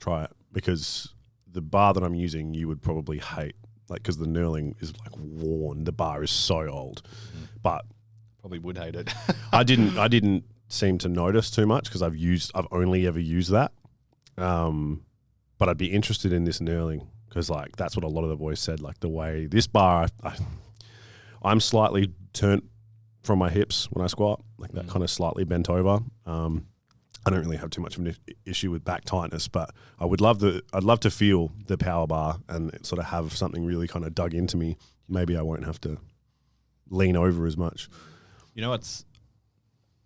it because the bar that I'm using you would probably hate, like because the knurling is like worn. The bar is so old, but probably would hate it. I didn't seem to notice too much because I've only ever used that. But I'd be interested in this knurling because like that's what a lot of the boys said. Like the way this bar, I'm slightly turned from my hips when I squat, like that kind of slightly bent over. I don't really have too much of an issue with back tightness, but I'd love to feel the power bar and sort of have something really kind of dug into me. Maybe I won't have to lean over as much. You know this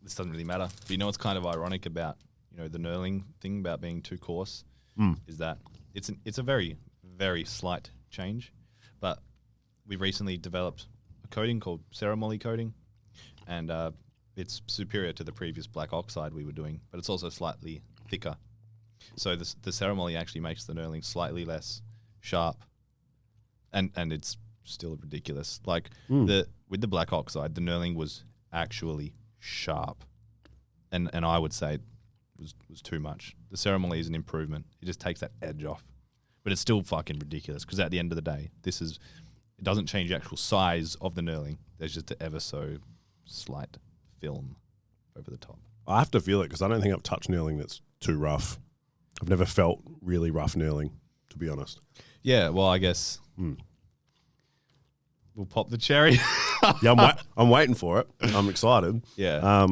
doesn't really matter, but you know what's kind of ironic about, you know, the knurling thing about being too coarse is that it's a very, very slight change, but we recently developed a coating called Ceramoly coating, and it's superior to the previous black oxide we were doing, but it's also slightly thicker. So the Ceramoly actually makes the knurling slightly less sharp, and it's still ridiculous. Like with the black oxide, the knurling was actually sharp, and I would say it was too much. The Ceramoly is an improvement. It just takes that edge off, but it's still fucking ridiculous because at the end of the day, it doesn't change the actual size of the knurling. There's just an ever so slight film over the top. I have to feel it because I don't think I've touched knurling that's too rough. I've never felt really rough knurling, to be honest. Yeah, well, I guess we'll pop the cherry. Yeah, I'm waiting for it. I'm excited. Yeah.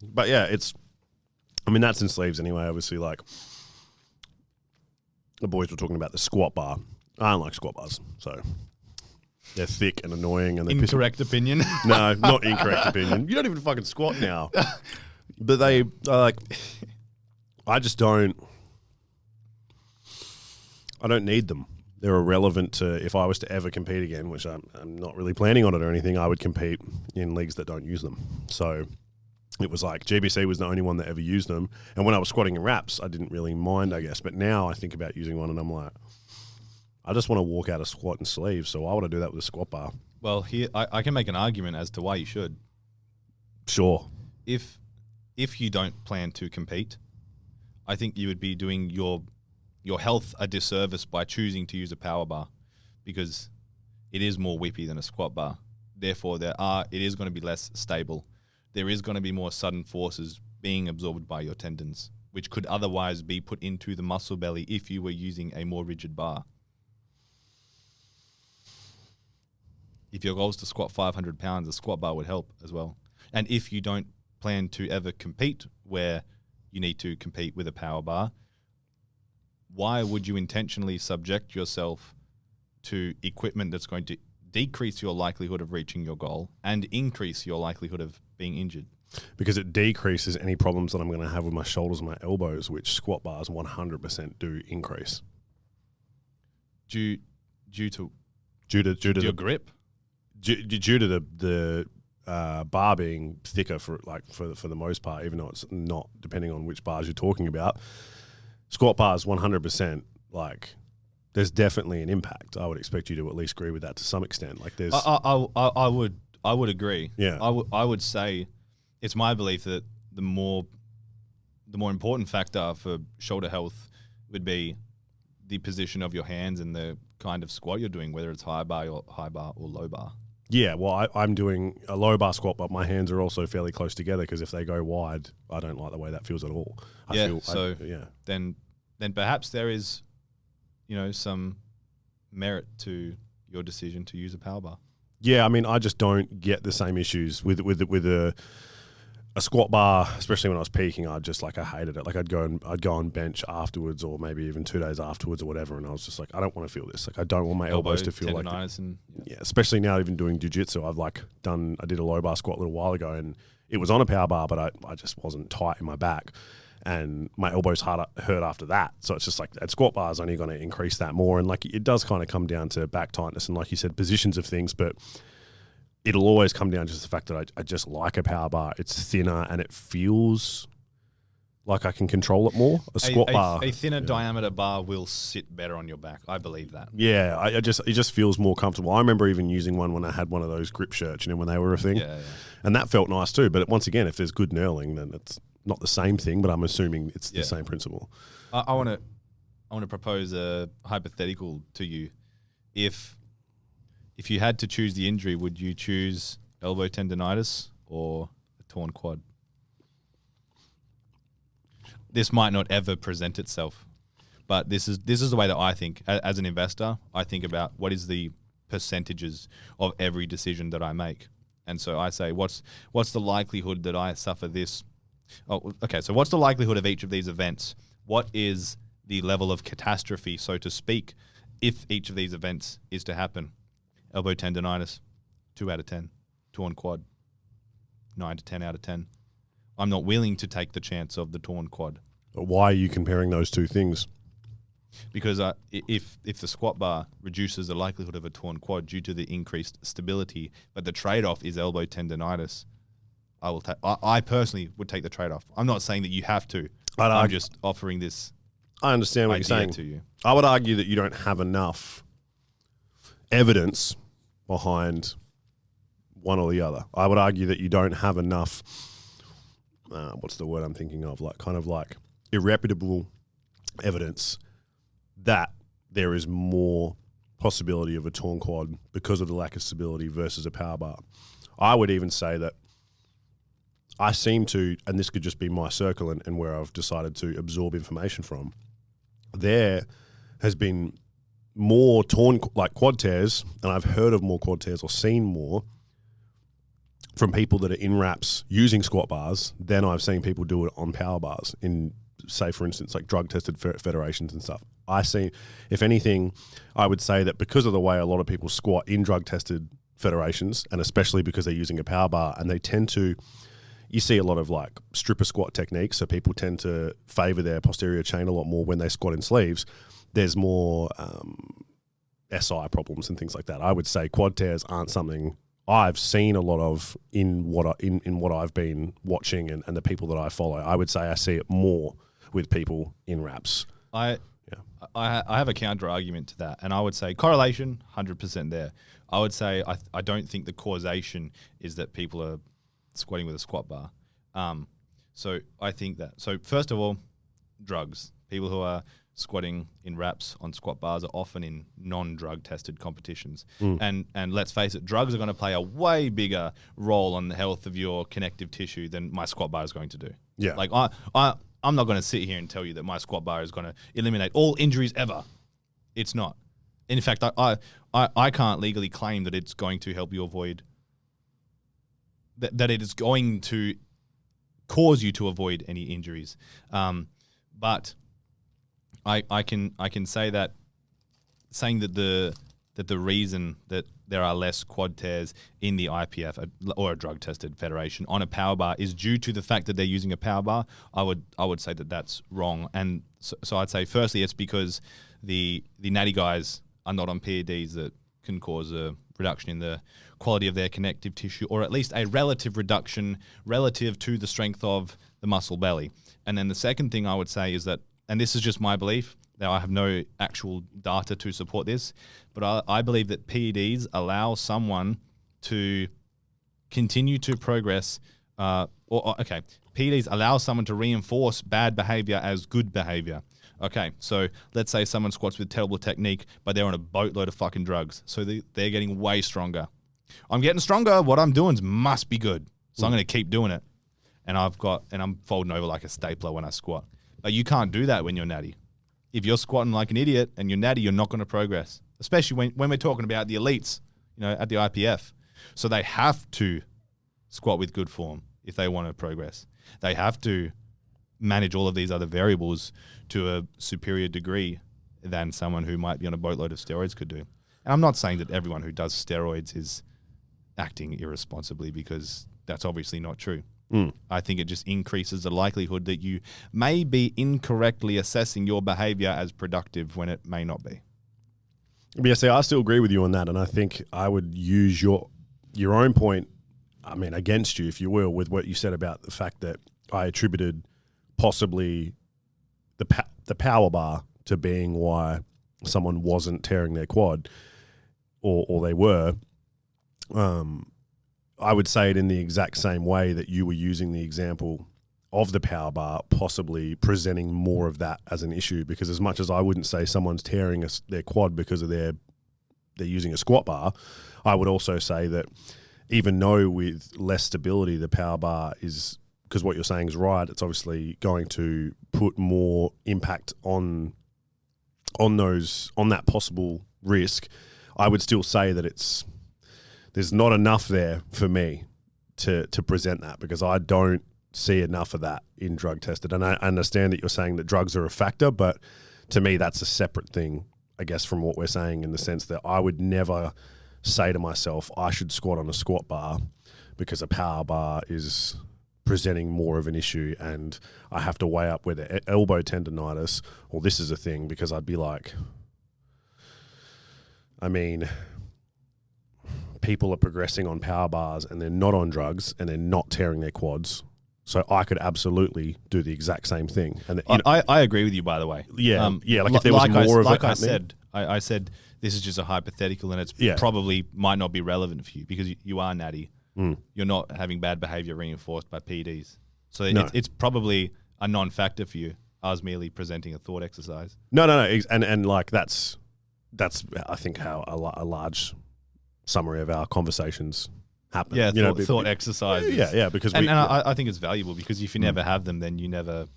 But yeah, that's in sleeves anyway. Obviously, like the boys were talking about the squat bar. I don't like squat bars, so they're thick and annoying. And Incorrect opinion. No, not incorrect opinion. You don't even fucking squat now. But they are like, I don't need them. They're irrelevant to if I was to ever compete again, which I'm not really planning on it or anything. I would compete in leagues that don't use them. So it was like GBC was the only one that ever used them. And when I was squatting in wraps, I didn't really mind, I guess. But now I think about using one and I'm like, I just want to walk out of squat and sleeves. So why would I do that with a squat bar? Well, here I can make an argument as to why you should. Sure. If you don't plan to compete, I think you would be doing your health a disservice by choosing to use a power bar because it is more whippy than a squat bar. Therefore, it is going to be less stable. There is going to be more sudden forces being absorbed by your tendons, which could otherwise be put into the muscle belly if you were using a more rigid bar. If your goal is to squat 500 pounds, a squat bar would help as well. And if you don't plan to ever compete where you need to compete with a power bar, why would you intentionally subject yourself to equipment that's going to decrease your likelihood of reaching your goal and increase your likelihood of being injured? Because it decreases any problems that I'm going to have with my shoulders and my elbows, which squat bars 100% do increase. Due to your the grip? Due to the bar being thicker for the most part, even though it's not, depending on which bars you're talking about. Squat bars 100% like there's definitely an impact. I would expect you to at least agree with that to some extent. Like there's, I would agree. Yeah. I would say it's my belief that the more important factor for shoulder health would be the position of your hands and the kind of squat you're doing, whether it's high bar or low bar. yeah. Well, I'm doing a low bar squat, but my hands are also fairly close together because if they go wide, I don't like the way that feels at all. Then perhaps there is, some merit to your decision to use a power bar. Yeah, I mean, I just don't get the same issues with a squat bar, especially when I was peaking. I hated it. Like I'd go on bench afterwards, or maybe even 2 days afterwards, or whatever. And I was just like, I don't want to feel this. Like I don't want my elbows to feel like. Yeah, especially now, even doing jiu-jitsu, I did a low bar squat a little while ago, and it was on a power bar, but I just wasn't tight in my back, and my elbows hurt after that. So it's just like that squat bar is only going to increase that more, and like it does kind of come down to back tightness and, like you said, positions of things, but. It'll always come down to just the fact that I just like a power bar. It's thinner and it feels like I can control it more. A squat bar. A thinner diameter bar will sit better on your back. I believe that. Yeah, it just feels more comfortable. I remember even using one when I had one of those grip shirts, when they were a thing. Yeah. And that felt nice too. But once again, if there's good knurling, then it's not the same thing, but I'm assuming it's the same principle. I want to propose a hypothetical to you. If you had to choose the injury, would you choose elbow tendonitis or a torn quad? This might not ever present itself, but this is the way that I think. As an investor, I think about what is the percentages of every decision that I make. And so I say, what's the likelihood that I suffer this? Oh, okay. So what's the likelihood of each of these events? What is the level of catastrophe, so to speak, if each of these events is to happen? Elbow tendonitis, 2 out of 10. Torn quad, 9 to 10 out of 10. I'm not willing to take the chance of the torn quad. But why are you comparing those two things? Because if the squat bar reduces the likelihood of a torn quad due to the increased stability, but the trade-off is elbow tendonitis, I personally would take the trade-off. I'm not saying that you have to. I'm just offering this. I understand what you're saying. To you. I would argue that you don't have enough evidence behind one or the other. I would argue that you don't have enough, what's the word I'm thinking of? Like kind of like irreputable evidence that there is more possibility of a torn quad because of the lack of stability versus a power bar. I would even say that I seem to, and this could just be my circle and where I've decided to absorb information from, there has been more torn, like quad tears, and I've heard of more quad tears or seen more from people that are in wraps using squat bars than I've seen people do it on power bars in, say, for instance, like drug-tested federations and stuff. If anything, I would say that because of the way a lot of people squat in drug-tested federations, and especially because they're using a power bar, and they tend to, you see a lot of like stripper squat techniques, so people tend to favor their posterior chain a lot more when they squat in sleeves. There's more SI problems and things like that. I would say quad tears aren't something I've seen a lot of in what I've been watching and the people that I follow. I would say I see it more with people in wraps. I have a counter argument to that, and I would say correlation 100% there. I would say I don't think the causation is that people are squatting with a squat bar. So I think that. So first of all, drugs. People who are squatting in wraps on squat bars are often in non-drug tested competitions. And let's face it, drugs are going to play a way bigger role on the health of your connective tissue than my squat bar is going to do. Yeah. Like I'm not going to sit here and tell you that my squat bar is going to eliminate all injuries ever. It's not. In fact, I can't legally claim that it's going to help you avoid that it is going to cause you to avoid any injuries. But I can say that saying that the reason that there are less quad tears in the IPF or a drug tested federation on a power bar is due to the fact that they're using a power bar, I would say that that's wrong. And so I'd say firstly it's because the natty guys are not on PEDs that can cause a reduction in the quality of their connective tissue, or at least a relative reduction relative to the strength of the muscle belly. And then the second thing I would say is that, and this is just my belief, Now, I have no actual data to support this, but I believe that PEDs allow someone to continue to progress, PEDs allow someone to reinforce bad behavior as good behavior. Okay, so let's say someone squats with terrible technique, but they're on a boatload of fucking drugs. So they're getting way stronger. I'm getting stronger. What I'm doing must be good. So I'm going to keep doing it. And I'm folding over like a stapler when I squat. But you can't do that when you're natty. If you're squatting like an idiot and you're natty, you're not going to progress. Especially when we're talking about the elites, at the IPF. So they have to squat with good form if they want to progress. They have to manage all of these other variables to a superior degree than someone who might be on a boatload of steroids could do. And I'm not saying that everyone who does steroids is acting irresponsibly, because that's obviously not true. I think it just increases the likelihood that you may be incorrectly assessing your behavior as productive when it may not be. Yeah, see, I still agree with you on that, and I think I would use your own point, against you, if you will, with what you said about the fact that I attributed possibly the power bar to being why someone wasn't tearing their quad, or they were. I would say it in the exact same way that you were using the example of the power bar, possibly presenting more of that as an issue, because as much as I wouldn't say someone's tearing their quad because of they're using a squat bar, I would also say that even though with less stability, the power bar is, because what you're saying is right, it's obviously going to put more impact on that possible risk. I would still say that there's not enough there for me to present that, because I don't see enough of that in drug tested. And I understand that you're saying that drugs are a factor, but to me, that's a separate thing, I guess, from what we're saying, in the sense that I would never say to myself, I should squat on a squat bar because a power bar is presenting more of an issue and I have to weigh up whether elbow tendonitis or this is a thing, because I'd be like, people are progressing on power bars and they're not on drugs and they're not tearing their quads. So I could absolutely do the exact same thing. And I agree with you, by the way. Yeah, like if there was more of it happening. I said this is just a hypothetical, and it's probably might not be relevant for you because you are natty. You're not having bad behavior reinforced by PEDs. So it's probably a non-factor for you. I was merely presenting a thought exercise. No. And like that's I think how a large summary of our conversations happen. Yeah, thought exercises. Yeah, because I think it's valuable, because if you never have them, then you never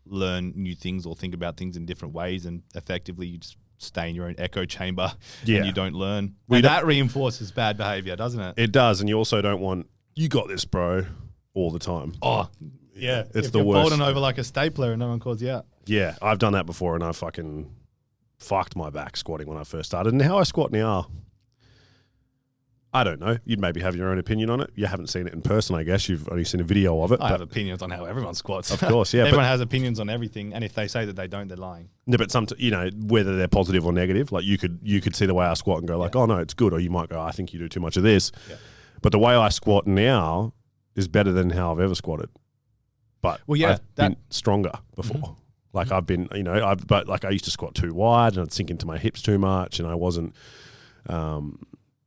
learn new things or think about things in different ways, and effectively you just stay in your own echo chamber and you don't learn. And that reinforces bad behavior, doesn't it? It does, and you also don't want, you got this, bro, all the time. Oh, yeah. It's the worst. Folding over like a stapler and no one calls you out. Yeah, I've done that before, and I fucking fucked my back squatting when I first started. And how I squat now, I don't know. You'd maybe have your own opinion on it. You haven't seen it in person, I guess. You've only seen a video of it. I have opinions on how everyone squats. Of course, yeah. Everyone has opinions on everything, and if they say that they don't, they're lying. No, but whether they're positive or negative, like you could see the way I squat and go like, oh no, it's good, or you might go, I think you do too much of this. Yeah. But the way I squat now is better than how I've ever squatted. But I've been stronger before. Mm-hmm. Like I've been, but like I used to squat too wide and I'd sink into my hips too much, and I wasn't.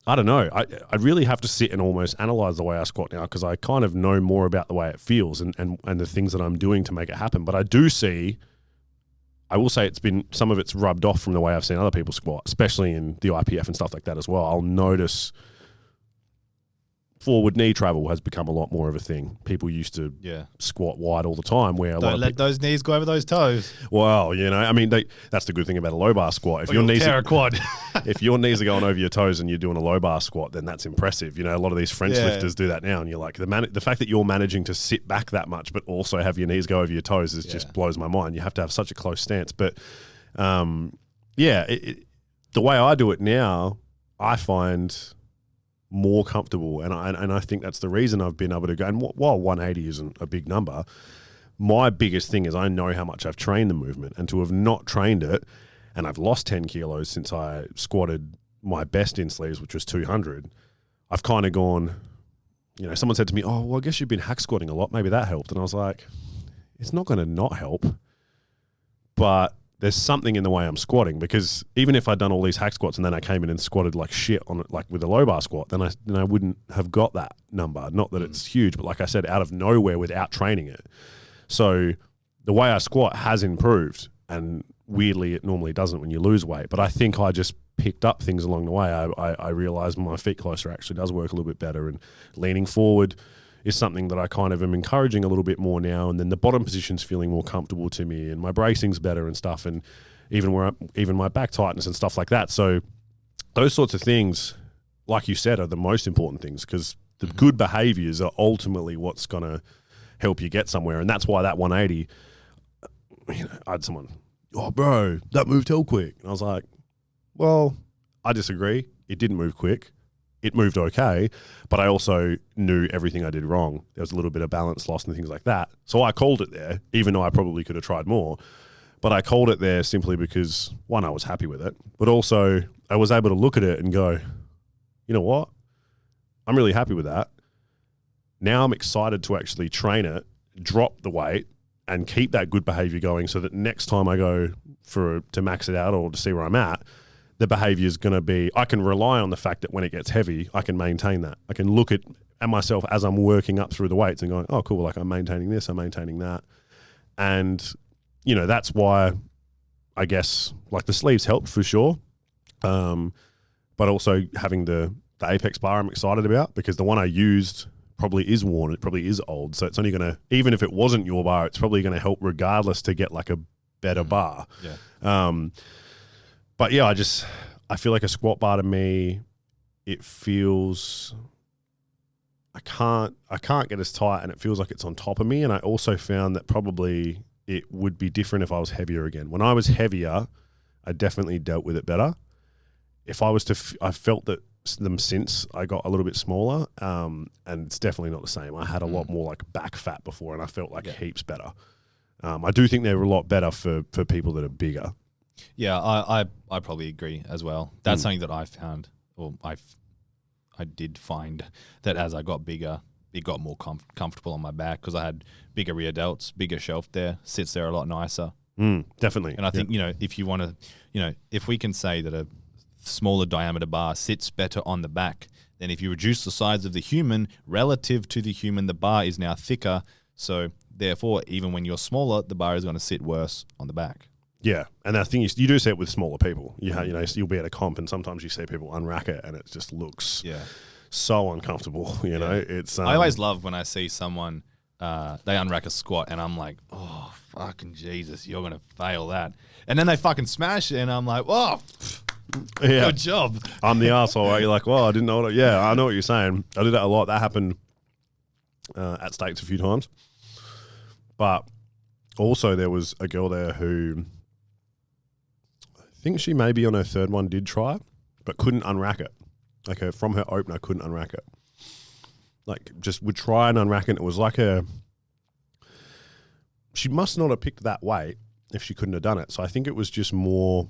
I don't know. I really have to sit and almost analyze the way I squat now, because I kind of know more about the way it feels and the things that I'm doing to make it happen. But I will say some of it's rubbed off from the way I've seen other people squat, especially in the IPF and stuff like that as well. I'll notice forward knee travel has become a lot more of a thing. People used to squat wide all the time. Where don't let those knees go over those toes. Well, that's the good thing about a low bar squat. If your knees tear a quad, if your knees are going over your toes and you're doing a low bar squat, then that's impressive. A lot of these French lifters do that now, and you're like, the fact that you're managing to sit back that much but also have your knees go over your toes just blows my mind. You have to have such a close stance. But the way I do it now, I find more comfortable, and I think that's the reason I've been able to go. And while 180 isn't a big number, my biggest thing is I know how much I've trained the movement, and to have not trained it, and I've lost 10 kilos since I squatted my best in sleeves, which was 200. I've kind of gone, someone said to me, oh, well, I guess you've been hack squatting a lot. Maybe that helped. And I was like, it's not going to not help. But there's something in the way I'm squatting, because even if I'd done all these hack squats and then I came in and squatted like shit on it, like with a low bar squat, then I wouldn't have got that number. Not that it's huge, but like I said, out of nowhere without training it. So the way I squat has improved, and weirdly it normally doesn't when you lose weight. But I think I just picked up things along the way. I realized my feet closer actually does work a little bit better, and leaning forward is something that I kind of am encouraging a little bit more now. And then the bottom position's feeling more comfortable to me, and my bracing's better and stuff, and even my back tightness and stuff like that. So those sorts of things, like you said, are the most important things, because the good behaviors are ultimately what's going to help you get somewhere. And that's why that 180, I had someone, oh bro, that moved hell quick. And I was like, well, I disagree. It didn't move quick. It moved okay, but I also knew everything I did wrong. There was a little bit of balance lost and things like that. So I called it there, even though I probably could have tried more. But I called it there simply because, one, I was happy with it, but also I was able to look at it and go, you know what? I'm really happy with that. Now I'm excited to actually train it, drop the weight, and keep that good behavior going, so that next time I go to max it out or to see where I'm at, the behavior is going to be, I can rely on the fact that when it gets heavy, I can maintain that. I can look at myself as I'm working up through the weights and going, oh, cool, like I'm maintaining this, I'm maintaining that. And, that's why I guess like the sleeves helped for sure. But also having the Apex bar I'm excited about, because the one I used probably is worn, it probably is old. So it's only going to, even if it wasn't your bar, it's probably going to help regardless to get like a better bar. Yeah. But yeah, I feel like a squat bar to me, it feels, I can't get as tight, and it feels like it's on top of me. And I also found that probably it would be different if I was heavier again. When I was heavier, I definitely dealt with it better. If I was I felt that them since I got a little bit smaller, and it's definitely not the same. I had a lot more like back fat before, and I felt like heaps better. I do think they're a lot better for people that are bigger. Yeah, I probably agree as well. That's something that I found, or I did find that as I got bigger, it got more comfortable on my back, because I had bigger rear delts, bigger shelf there, sits there a lot nicer. Definitely. And I think, if you want to, if we can say that a smaller diameter bar sits better on the back, then if you reduce the size of the human relative to the human, the bar is now thicker. So therefore, even when you're smaller, the bar is going to sit worse on the back. Yeah, and I think you do see it with smaller people. You'll be at a comp, and sometimes you see people unrack it, and it just looks so uncomfortable. It's. I always love when I see someone they unrack a squat, and I'm like, oh fucking Jesus, you're gonna fail that, and then they fucking smash it, and I'm like, oh, good job. I'm the asshole. Right? You're like, well, I didn't know what. Yeah, I know what you're saying. I did that a lot. That happened at States a few times, but also there was a girl there who, I think she maybe on her third one did try, but couldn't unrack it. Like from her opener, couldn't unrack it. Like just would try and unrack it. And it was like she must not have picked that weight if she couldn't have done it. So I think it was just more,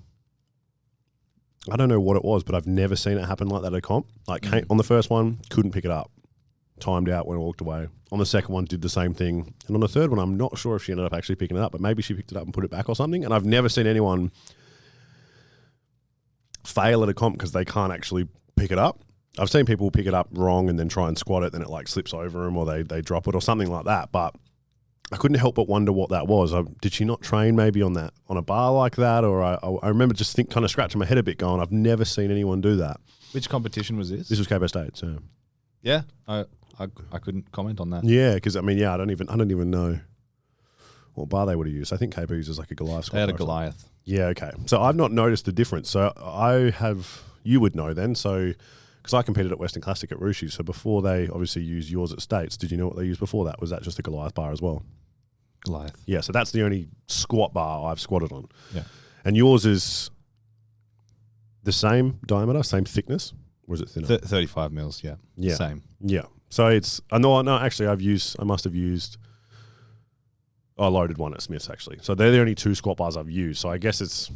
I don't know what it was, but I've never seen it happen like that at a comp. Like on the first one, couldn't pick it up. Timed out when I walked away. On the second one, did the same thing. And on the third one, I'm not sure if she ended up actually picking it up, but maybe she picked it up and put it back or something. And I've never seen anyone fail at a comp because they can't actually pick it up. I've seen people pick it up wrong and then try and squat it, then it like slips over them, or they drop it or something like that. But I couldn't help but wonder what that was. Did she not train maybe on a bar like that? Or I remember just kind of scratching my head a bit going, I've never seen anyone do that. Which competition was this? This was Cape State. So yeah, I couldn't comment on that. Yeah, because I don't even know what bar they would have used. I think KP uses like a Goliath squat. They had a Goliath. Yeah, okay. So I've not noticed the difference. So you would know then. So because I competed at Western Classic at Rushi. So before they obviously used yours at States, did you know what they used before that? Was that just a Goliath bar as well? Goliath. Yeah, so that's the only squat bar I've squatted on. Yeah. And yours is the same diameter, same thickness? Or is it thinner? 35 mils, yeah. Yeah. Same. Yeah. So it's, no, actually I must have used a loaded one at Smith's actually. So they're the only two squat bars I've used. So I guess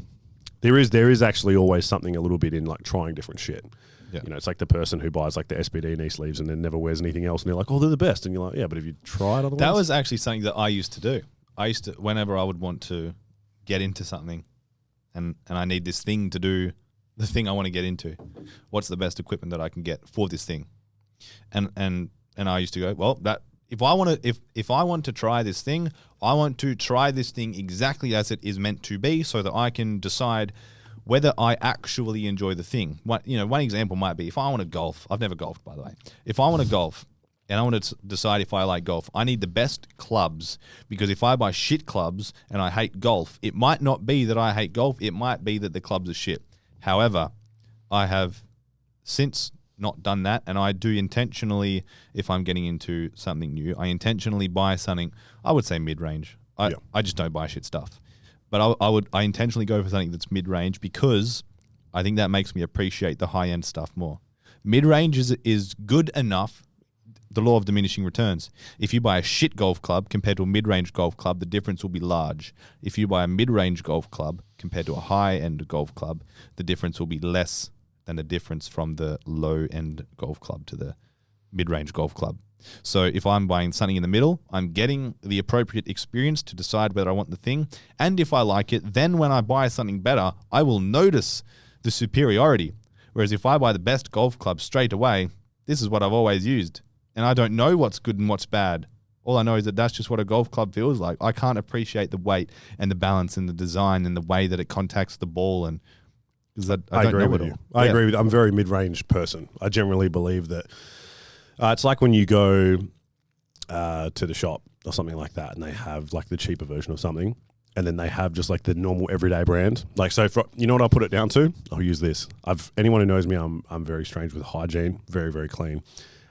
there is actually always something a little bit in like trying different shit. Yeah. It's like the person who buys like the SBD knee sleeves and then never wears anything else, and they're like, oh, they're the best. And you're like, yeah, but have you tried other ones? That was actually something that I used to do. Whenever I would want to get into something, and I need this thing to do the thing I want to get into. What's the best equipment that I can get for this thing? And I used to go, well, that if I want to try this thing, I want to try this thing exactly as it is meant to be, so that I can decide whether I actually enjoy the thing. One example might be if I want to golf. I've never golfed, by the way. If I want to golf and I want to decide if I like golf, I need the best clubs, because if I buy shit clubs and I hate golf, it might not be that I hate golf. It might be that the clubs are shit. However, I have since not done that, and I do intentionally, if I'm getting into something new, I intentionally buy something, I would say mid-range. I just don't buy shit stuff. But I intentionally go for something that's mid-range, because I think that makes me appreciate the high-end stuff more. Mid-range is good enough, the law of diminishing returns. If you buy a shit golf club compared to a mid-range golf club, the difference will be large. If you buy a mid-range golf club compared to a high-end golf club, the difference will be less than the difference from the low-end golf club to the mid-range golf club. So if I'm buying something in the middle, I'm getting the appropriate experience to decide whether I want the thing. And if I like it, then when I buy something better, I will notice the superiority. Whereas if I buy the best golf club straight away, this is what I've always used, and I don't know what's good and what's bad. All I know is that that's just what a golf club feels like. I can't appreciate the weight and the balance and the design and the way that it contacts the ball, and because I don't agree know with it you. all. I agree with you. I'm a very mid-range person. I generally believe that it's like when you go to the shop or something like that, and they have like the cheaper version of something, and then they have just like the normal everyday brand. Like, so you know what I'll put it down to? I'll use this. Anyone who knows me, I'm very strange with hygiene, very, very clean.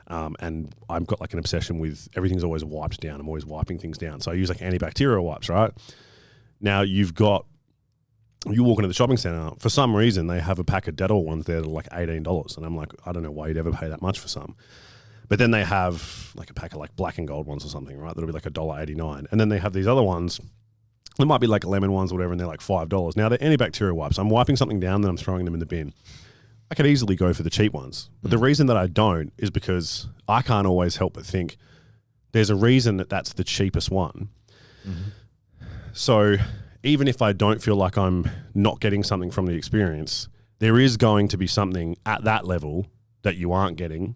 And I've got like an obsession with everything's always wiped down. I'm always wiping things down. So I use like antibacterial wipes, right? Now you walk into the shopping center, for some reason they have a pack of Dettol ones there that are like $18. And I'm like, I don't know why you'd ever pay that much for some. But then they have like a pack of like black and gold ones or something, right? That'll be like $1.89. And then they have these other ones, there might be like lemon ones or whatever, and they're like $5. Now they're antibacterial wipes. I'm wiping something down, then I'm throwing them in the bin. I could easily go for the cheap ones. But the reason that I don't is because I can't always help but think there's a reason that that's the cheapest one. Mm-hmm. So even if I don't feel like I'm not getting something from the experience, there is going to be something at that level that you aren't getting,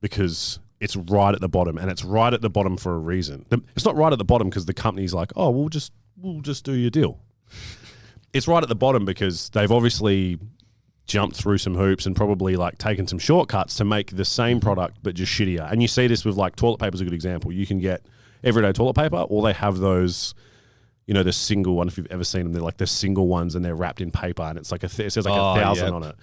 because it's right at the bottom, and it's right at the bottom for a reason. It's not right at the bottom because the company's like, oh, we'll just do your deal. It's right at the bottom because they've obviously jumped through some hoops and probably like taken some shortcuts to make the same product but just shittier. And you see this with like toilet paper is a good example. You can get everyday toilet paper, or they have those, you know, the single one, if you've ever seen them, they're like the single ones and they're wrapped in paper, and it's like it says like 1,000 on it.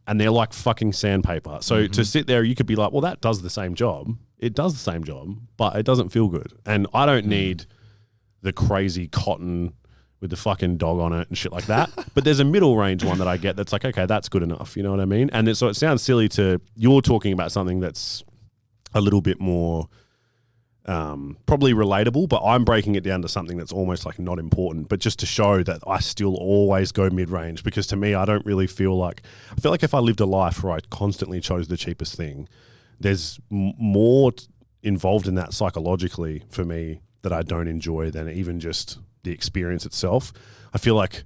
And they're like fucking sandpaper. So to sit there, you could be like, well, that does the same job. It does the same job, but it doesn't feel good. And I don't need the crazy cotton with the fucking dog on it and shit like that. But there's a middle range one that I get that's like, okay, that's good enough. You know what I mean? And so it sounds silly you're talking about something that's a little bit more probably relatable, but I'm breaking it down to something that's almost like not important, but just to show that I still always go mid-range, because to me, I feel like if I lived a life where I constantly chose the cheapest thing, there's more involved in that psychologically for me that I don't enjoy than even just the experience itself. I feel like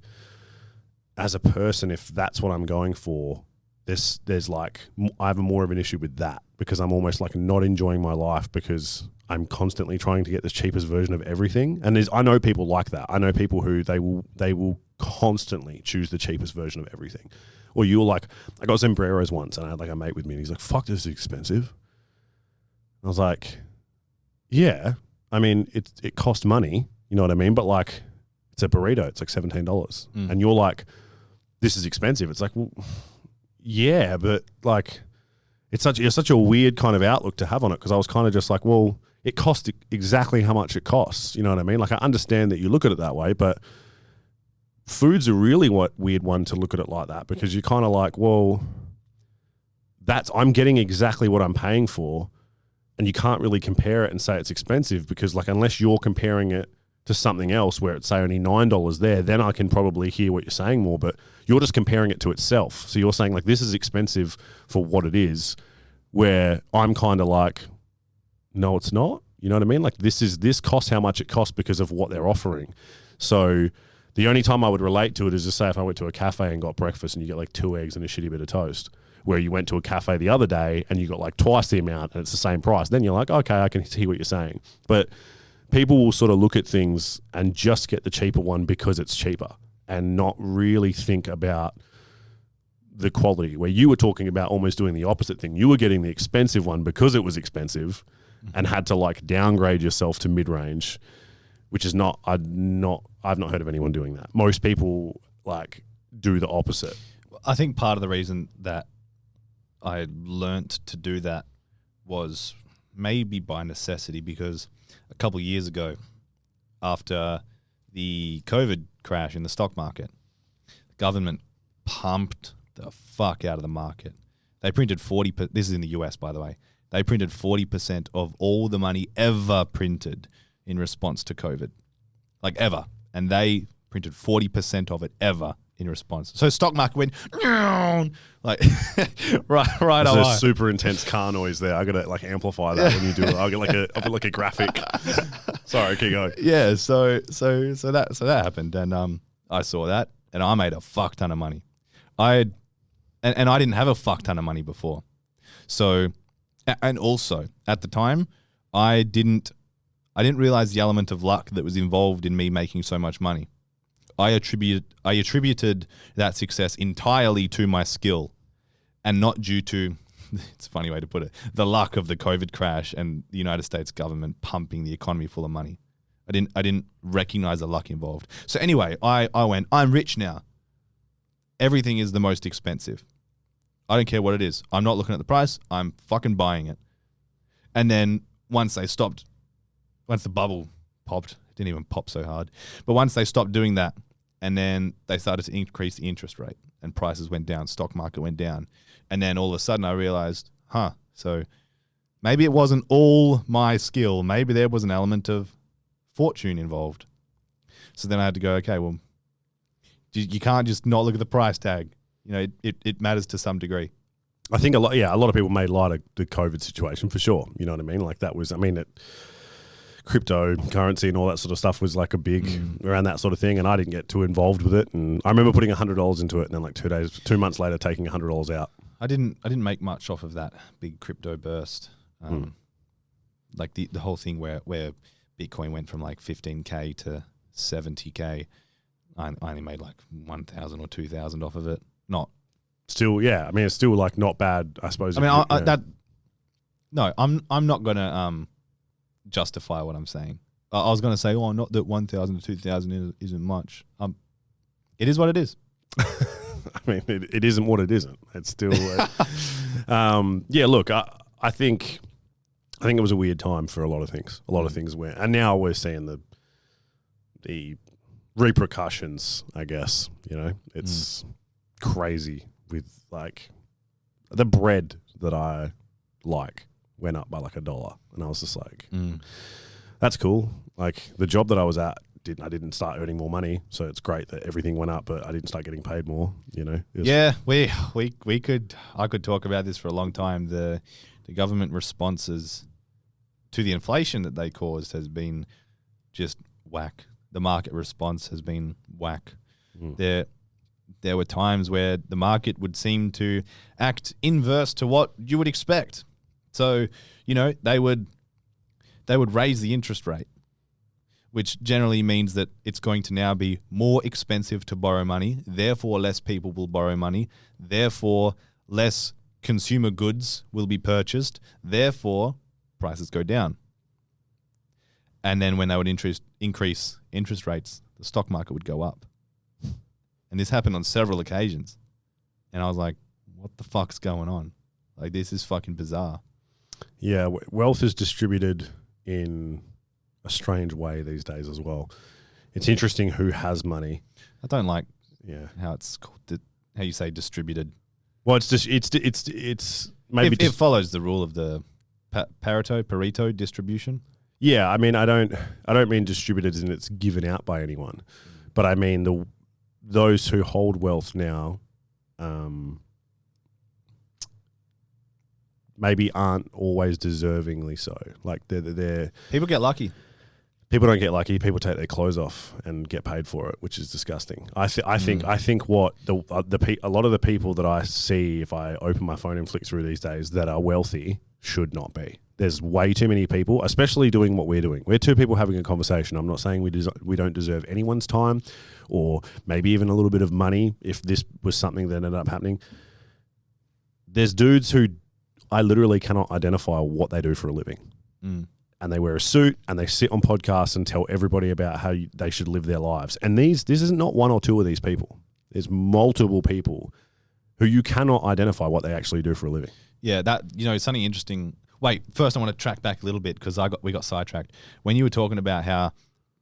as a person, if that's what I'm going for, there's like, I have more of an issue with that, because I'm almost like not enjoying my life because I'm constantly trying to get the cheapest version of everything. And I know people like that. I know people who they will constantly choose the cheapest version of everything. Or you're like, I got sombreros once and I had like a mate with me and he's like, fuck, this is expensive. And I was like, yeah, I mean, it cost money, you know what I mean? But like, it's a burrito, it's like $17. And you're like, this is expensive. It's like, well, yeah, but like, it's such a weird kind of outlook to have on it, because I was kind of just like, well, it costs exactly how much it costs. You know what I mean? Like, I understand that you look at it that way, but food's a really weird one to look at it like that, because you're kind of like, well, I'm getting exactly what I'm paying for, and you can't really compare it and say it's expensive, because like, unless you're comparing it to something else where it's say only $9 there, then I can probably hear what you're saying more, but you're just comparing it to itself. So you're saying like, this is expensive for what it is, where I'm kind of like, no, it's not. You know what I mean? Like, this costs how much it costs because of what they're offering. So The only time I would relate to it is to say if I went to a cafe and got breakfast and you get like 2 eggs and a shitty bit of toast, where you went to a cafe the other day and you got like twice the amount and it's the same price. Then you're like, okay, I can see what you're saying. But people will sort of look at things and just get the cheaper one because it's cheaper and not really think about the quality, where you were talking about almost doing the opposite thing. You were getting the expensive one because it was expensive and had to like downgrade yourself to mid-range, which is I've not heard of anyone doing that. Most people like do the opposite. I think part of the reason that I learnt to do that was maybe by necessity, because a couple of years ago, after the COVID crash in the stock market, the government pumped the fuck out of the market. They printed 40%. This is in the US, by the way. They printed 40% of all the money ever printed in response to COVID, like ever. And they printed 40% of it ever in response. So stock market went like right There's away. a super intense car noise there. I gotta like amplify that when you do it. I'll get like a graphic. Sorry, keep going. Yeah, so that happened, and I saw that, and I made a fuck ton of money. I didn't have a fuck ton of money before, so and also at the time I didn't realize the element of luck that was involved in me making so much money. I attributed that success entirely to my skill, and not due to, it's a funny way to put it, the luck of the COVID crash and the United States government pumping the economy full of money. I didn't recognize the luck involved. So anyway, I went, I'm rich now. Everything is the most expensive. I don't care what it is. I'm not looking at the price. I'm fucking buying it. And then once the bubble popped, it didn't even pop so hard, but once they stopped doing that, and then they started to increase the interest rate and prices went down, stock market went down. And then all of a sudden I realized, so maybe it wasn't all my skill. Maybe there was an element of fortune involved. So then I had to go, okay, well, you can't just not look at the price tag. You know, it matters to some degree. I think a lot of people made light of the COVID situation for sure. You know what I mean? Like that was, cryptocurrency and all that sort of stuff was like a big around that sort of thing, and I didn't get too involved with it. And I remember putting $100 into it, and then like 2 months later, taking $100 out. I didn't make much off of that big crypto burst. Like the whole thing where Bitcoin went from like 15K to 70K. I only made like 1,000 or 2,000 off of it. Not still, yeah. I mean, it's still like not bad, I suppose. I'm not gonna justify what I'm saying. I was gonna say, not that 1,000 to 2,000 isn't much. It is what it is. I mean, it isn't what it isn't. It's still, yeah. Look, I think it was a weird time for a lot of things. A lot of things were, and now we're seeing the repercussions. I guess it's crazy with like the bread that I like went up by like $1, and I was just like, that's cool. Like the job that I was at, I didn't start earning more money, so it's great that everything went up, but I didn't start getting paid more. Yeah, I could talk about this for a long time. The government responses to the inflation that they caused has been just whack. The market response has been whack. There were times where the market would seem to act inverse to what you would expect. So, they would raise the interest rate, which generally means that it's going to now be more expensive to borrow money. Therefore, less people will borrow money. Therefore, less consumer goods will be purchased. Therefore, prices go down. And then when they would increase interest rates, the stock market would go up. And this happened on several occasions. And I was like, what the fuck's going on? Like, this is fucking bizarre. Yeah, wealth is distributed in a strange way these days as well. It's interesting who has money. I don't like how it's called, how you say distributed. Well, it's maybe it follows the rule of the Pareto distribution. Yeah, I mean, I don't mean distributed as in it's given out by anyone, but I mean those who hold wealth now, maybe aren't always deservingly so. Like they're people get lucky. People don't get lucky. People take their clothes off and get paid for it, which is disgusting. I think what a lot of the people that I see if I open my phone and flick through these days that are wealthy should not be. There's way too many people, especially doing what we're doing. We're two people having a conversation. I'm not saying we don't deserve anyone's time, or maybe even a little bit of money if this was something that ended up happening. There's dudes who I literally cannot identify what they do for a living. And they wear a suit and they sit on podcasts and tell everybody about how they should live their lives. And this isn't not one or two of these people. There's multiple people who you cannot identify what they actually do for a living. Yeah, that, something interesting. Wait, first I want to track back a little bit because we got sidetracked. When you were talking about how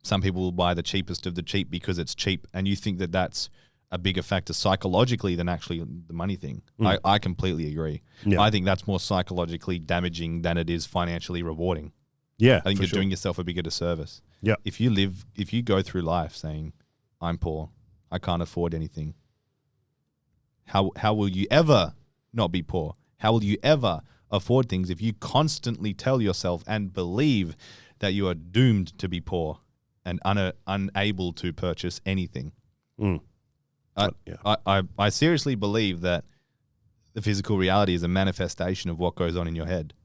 some people will buy the cheapest of the cheap because it's cheap, and you think that that's a bigger factor psychologically than actually the money thing. I completely agree. Yeah. I think that's more psychologically damaging than it is financially rewarding. Yeah, I think you're doing yourself a bigger disservice. Yeah. If you go through life saying, I'm poor, I can't afford anything, how will you ever not be poor? How will you ever afford things if you constantly tell yourself and believe that you are doomed to be poor and unable to purchase anything? I seriously believe that the physical reality is a manifestation of what goes on in your head.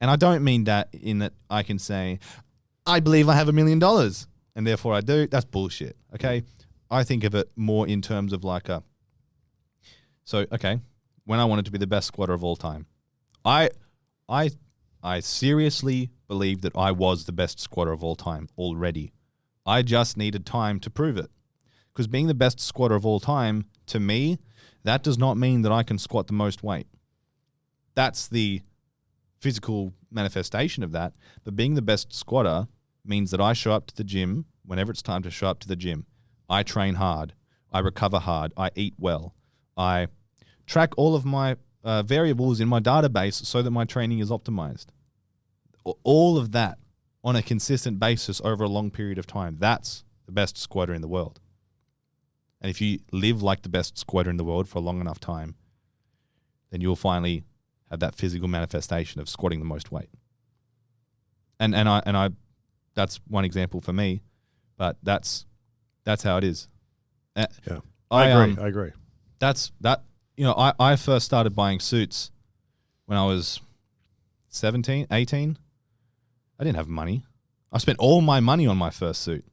And I don't mean that in that I can say, I believe I have $1 million and therefore I do. That's bullshit. Okay. I think of it more in terms of when I wanted to be the best squatter of all time, I seriously believe that I was the best squatter of all time already. I just needed time to prove it. Because being the best squatter of all time, to me, that does not mean that I can squat the most weight. That's the physical manifestation of that. But being the best squatter means that I show up to the gym whenever it's time to show up to the gym. I train hard. I recover hard. I eat well. I track all of my variables in my database so that my training is optimized. All of that on a consistent basis over a long period of time. That's the best squatter in the world. And if you live like the best squatter in the world for a long enough time, then you'll finally have that physical manifestation of squatting the most weight. And I that's one example for me, but that's how it is. Yeah, I agree. I first started buying suits when I was 17, 18. I didn't have money. I spent all my money on my first suit.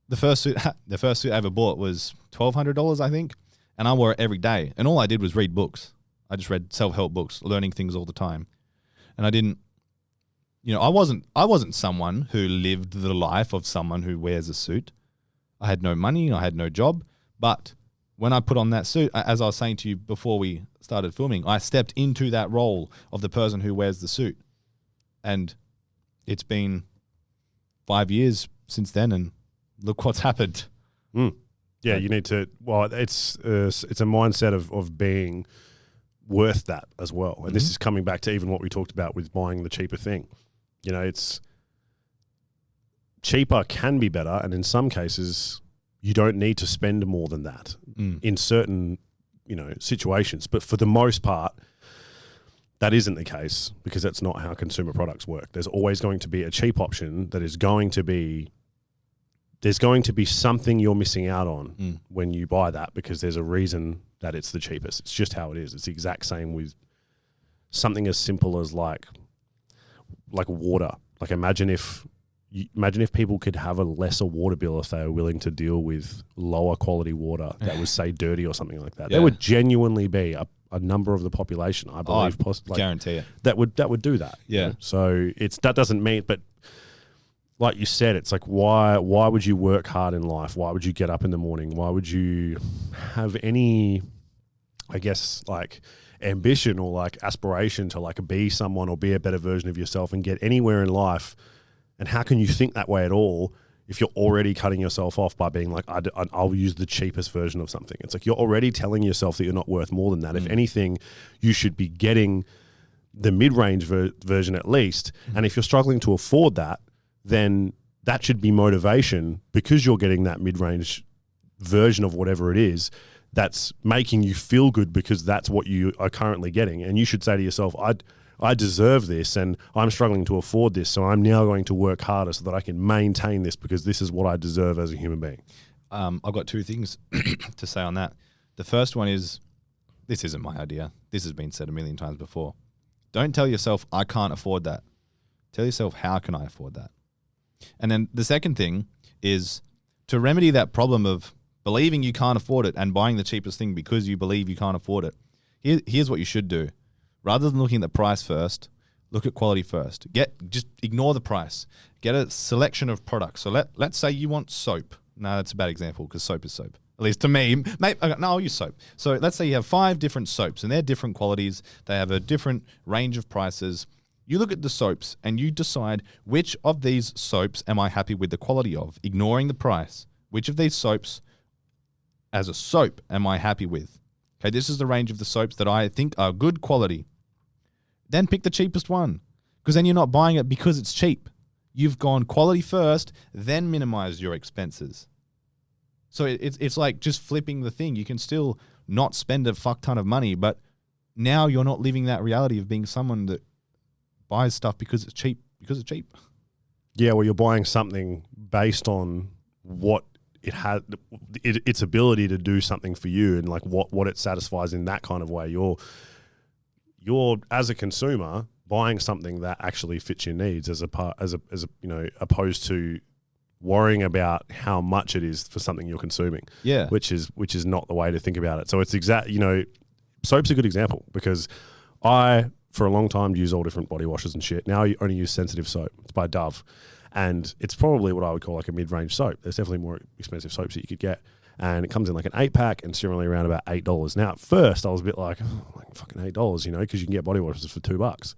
The first suit I ever bought was $1,200, I think, and I wore it every day. And all I did was read books. I just read self-help books, learning things all the time. And I didn't, I wasn't someone who lived the life of someone who wears a suit. I had no money, I had no job, but when I put on that suit, as I was saying to you before we started filming, I stepped into that role of the person who wears the suit. And it's been 5 years since then, and look what's happened. Yeah, you need to. Well, it's a mindset of being worth that as well. And this is coming back to even what we talked about with buying the cheaper thing. It's cheaper can be better, and in some cases, you don't need to spend more than that in certain situations. But for the most part, that isn't the case because that's not how consumer products work. There's always going to be a cheap option that is going to be. There's going to be something you're missing out on when you buy that because there's a reason that it's the cheapest. It's just how it is. It's the exact same with something as simple as like water. Like imagine if people could have a lesser water bill if they were willing to deal with lower quality water that was, say, dirty or something like that. Yeah. There would genuinely be a number of the population, I believe, guarantee it, that would do that. Yeah. So that doesn't mean, but like you said, it's like why would you work hard in life? Why would you get up in the morning? Why would you have any, I guess, like ambition or like aspiration to like be someone or be a better version of yourself and get anywhere in life? And how can you think that way at all if you're already cutting yourself off by being like, I'll use the cheapest version of something? It's like you're already telling yourself that you're not worth more than that. If anything, you should be getting the mid-range version at least. And if you're struggling to afford that, then that should be motivation because you're getting that mid-range version of whatever it is that's making you feel good because that's what you are currently getting. And you should say to yourself, I deserve this and I'm struggling to afford this. So I'm now going to work harder so that I can maintain this because this is what I deserve as a human being. I've got two things to say on that. The first one is, this isn't my idea. This has been said a million times before. Don't tell yourself, I can't afford that. Tell yourself, how can I afford that? And then the second thing is to remedy that problem of believing you can't afford it and buying the cheapest thing because you believe you can't afford it. Here's what you should do. Rather than looking at the price first, look at quality first. Just ignore the price. Get a selection of products. So let's say you want soap. No, that's a bad example because soap is soap. At least to me. I'll use soap. So let's say you have 5 different soaps and they're different qualities. They have a different range of prices. You look at the soaps and you decide which of these soaps am I happy with the quality of, ignoring the price. Which of these soaps as a soap am I happy with? Okay, this is the range of the soaps that I think are good quality. Then pick the cheapest one because then you're not buying it because it's cheap. You've gone quality first, then minimize your expenses. So it's like just flipping the thing. You can still not spend a fuck ton of money, but now you're not living that reality of being someone that buys stuff because it's cheap. Yeah, well, you're buying something based on what it has, its ability to do something for you, and like what it satisfies in that kind of way. You're as a consumer buying something that actually fits your needs as opposed to worrying about how much it is for something you're consuming. Yeah, which is not the way to think about it. So it's soap's a good example because I for a long time use all different body washes and shit. Now I only use Sensitive soap. It's by Dove. And it's probably what I would call like a mid-range soap. There's definitely more expensive soaps that you could get. And it comes in like an 8-pack and it's generally around about $8. Now, at first, I was a bit like fucking $8, because you can get body washes for $2.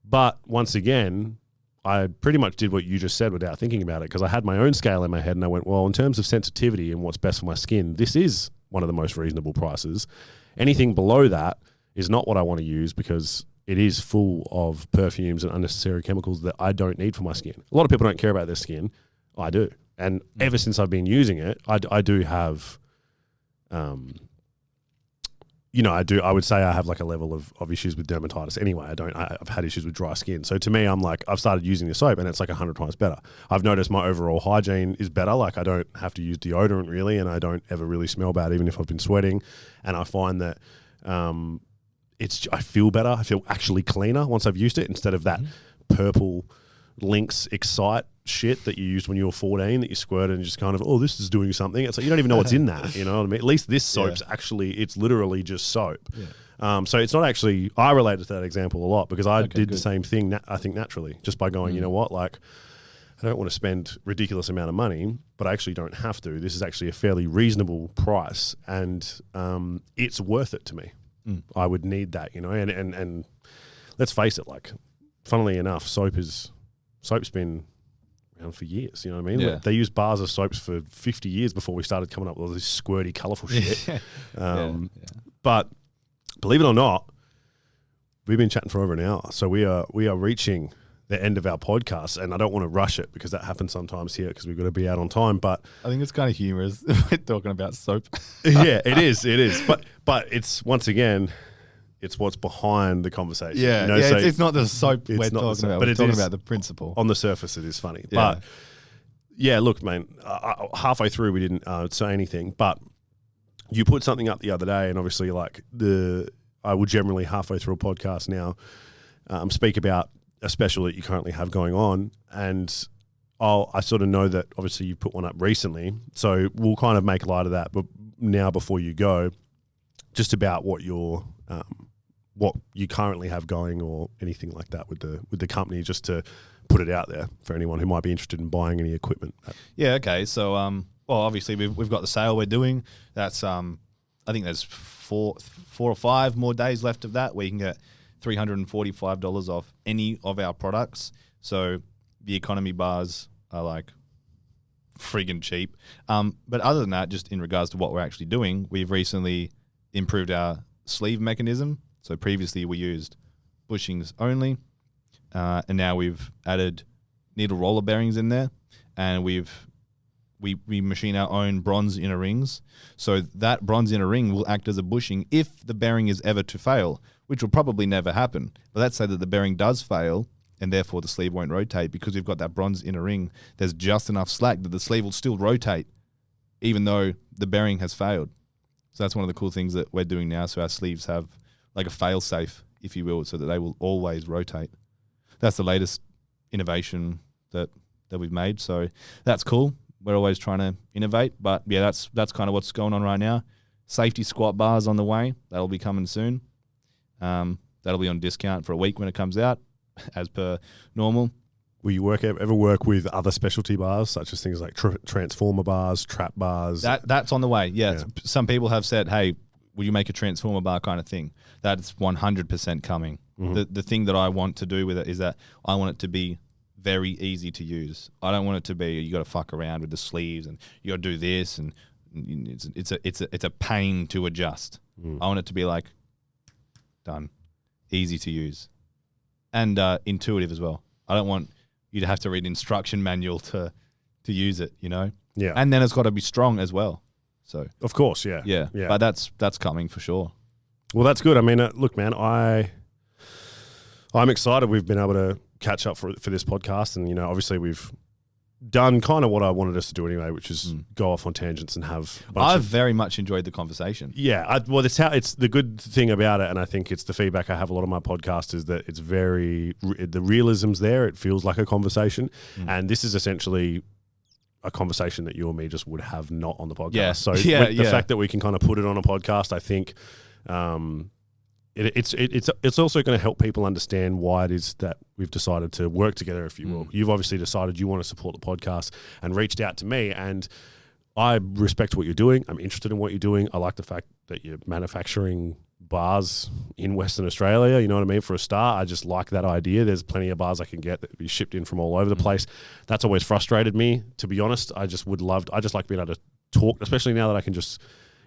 But once again, I pretty much did what you just said without thinking about it because I had my own scale in my head and I went, well, in terms of sensitivity and what's best for my skin, this is one of the most reasonable prices. Anything below that is not what I want to use because it is full of perfumes and unnecessary chemicals that I don't need for my skin. A lot of people don't care about their skin. I do. And ever since I've been using it, I do have, I would say I have like a level of issues with dermatitis anyway. I've had issues with dry skin. So to me, I'm like, I've started using the soap and it's like 100 times better. I've noticed my overall hygiene is better. Like I don't have to use deodorant really, and I don't ever really smell bad even if I've been sweating. And I find that, I feel better. I feel actually cleaner once I've used it instead of that purple Lynx Excite shit that you used when you were 14 that you squirted and just kind of, oh, this is doing something. It's like you don't even know what's in that. You know what I mean? At least this soap's actually, it's literally just soap. Yeah. So it's not actually, I related to that example a lot because I did the same thing, I think naturally, just by going, you know what, like I don't want to spend ridiculous amount of money, but I actually don't have to. This is actually a fairly reasonable price and it's worth it to me. I would need that, and let's face it, like, funnily enough, soap's been around for years, you know what I mean? Yeah. Like, they used bars of soaps for 50 years before we started coming up with all this squirty, colourful shit. But believe it or not, we've been chatting for over an hour, so we are reaching the end of our podcast, and I don't want to rush it because that happens sometimes here because we've got to be out on time. But I think it's kind of humorous we're talking about soap. Yeah, it is. But it's once again, it's what's behind the conversation. Yeah, so it's not the soap we're talking about. But we're talking about the principle. On the surface, it is funny. Yeah. But yeah, look, man, halfway through we didn't say anything, but you put something up the other day, and obviously, like I would generally halfway through a podcast now speak about a special that you currently have going on, and I sort of know that obviously you put one up recently, so we'll kind of make light of that. But now, before you go, just about what you currently have going or anything like that with the company, just to put it out there for anyone who might be interested in buying any equipment. Yeah. Okay. So, well, obviously we've got the sale we're doing. That's I think there's four or five more days left of that where you can get $345 off any of our products. So the economy bars are like friggin' cheap. But other than that, just in regards to what we're actually doing, we've recently improved our sleeve mechanism. So previously we used bushings only, and now we've added needle roller bearings in there, and we machine our own bronze inner rings. So that bronze inner ring will act as a bushing if the bearing is ever to fail. which will probably never happen. But let's say that the bearing does fail and therefore the sleeve won't rotate because we've got that bronze inner ring. There's just enough slack that the sleeve will still rotate even though the bearing has failed. So that's one of the cool things that we're doing now. So our sleeves have like a fail safe, if you will, so that they will always rotate. That's the latest innovation that we've made. So that's cool. We're always trying to innovate, but yeah, that's kind of what's going on right now. Safety squat bars on the way. That'll be coming soon. That'll be on discount for a week when it comes out, as per normal. Will you ever work with other specialty bars, such as things like transformer bars, trap bars? That's on the way. Yeah. Some people have said, "Hey, will you make a transformer bar kind of thing?" That's 100% coming. Mm-hmm. The thing that I want to do with it is that I want it to be very easy to use. I don't want it to be you got to fuck around with the sleeves and you got to do this and it's a pain to adjust. I want it to be like done, easy to use, and intuitive as well. I don't want you to have to read instruction manual to use it, you know? Yeah. And then it's got to be strong as well. So of course, yeah. Yeah. But that's coming for sure. Well, that's good. I mean, look, man, I'm excited we've been able to catch up for this podcast. And, you know, obviously we've done kind of what I wanted us to do anyway, which is go off on tangents and have I've very much enjoyed the conversation. Yeah. Well, it's the good thing about it. And I think it's the feedback I have a lot of my podcasts is that it's the realism's there. It feels like a conversation. And this is essentially a conversation that you or me just would have not on the podcast. Yeah. So the fact that we can kind of put it on a podcast, I think it's also going to help people understand why it is that we've decided to work together, if you will. You've obviously decided you want to support the podcast and reached out to me, and I respect what you're doing. I'm interested in what you're doing. I like the fact that you're manufacturing bars in Western Australia. You know what I mean? For a start, I just like that idea. There's plenty of bars I can get that be shipped in from all over the place. That's always frustrated me, to be honest. I just like being able to talk, especially now that I can just,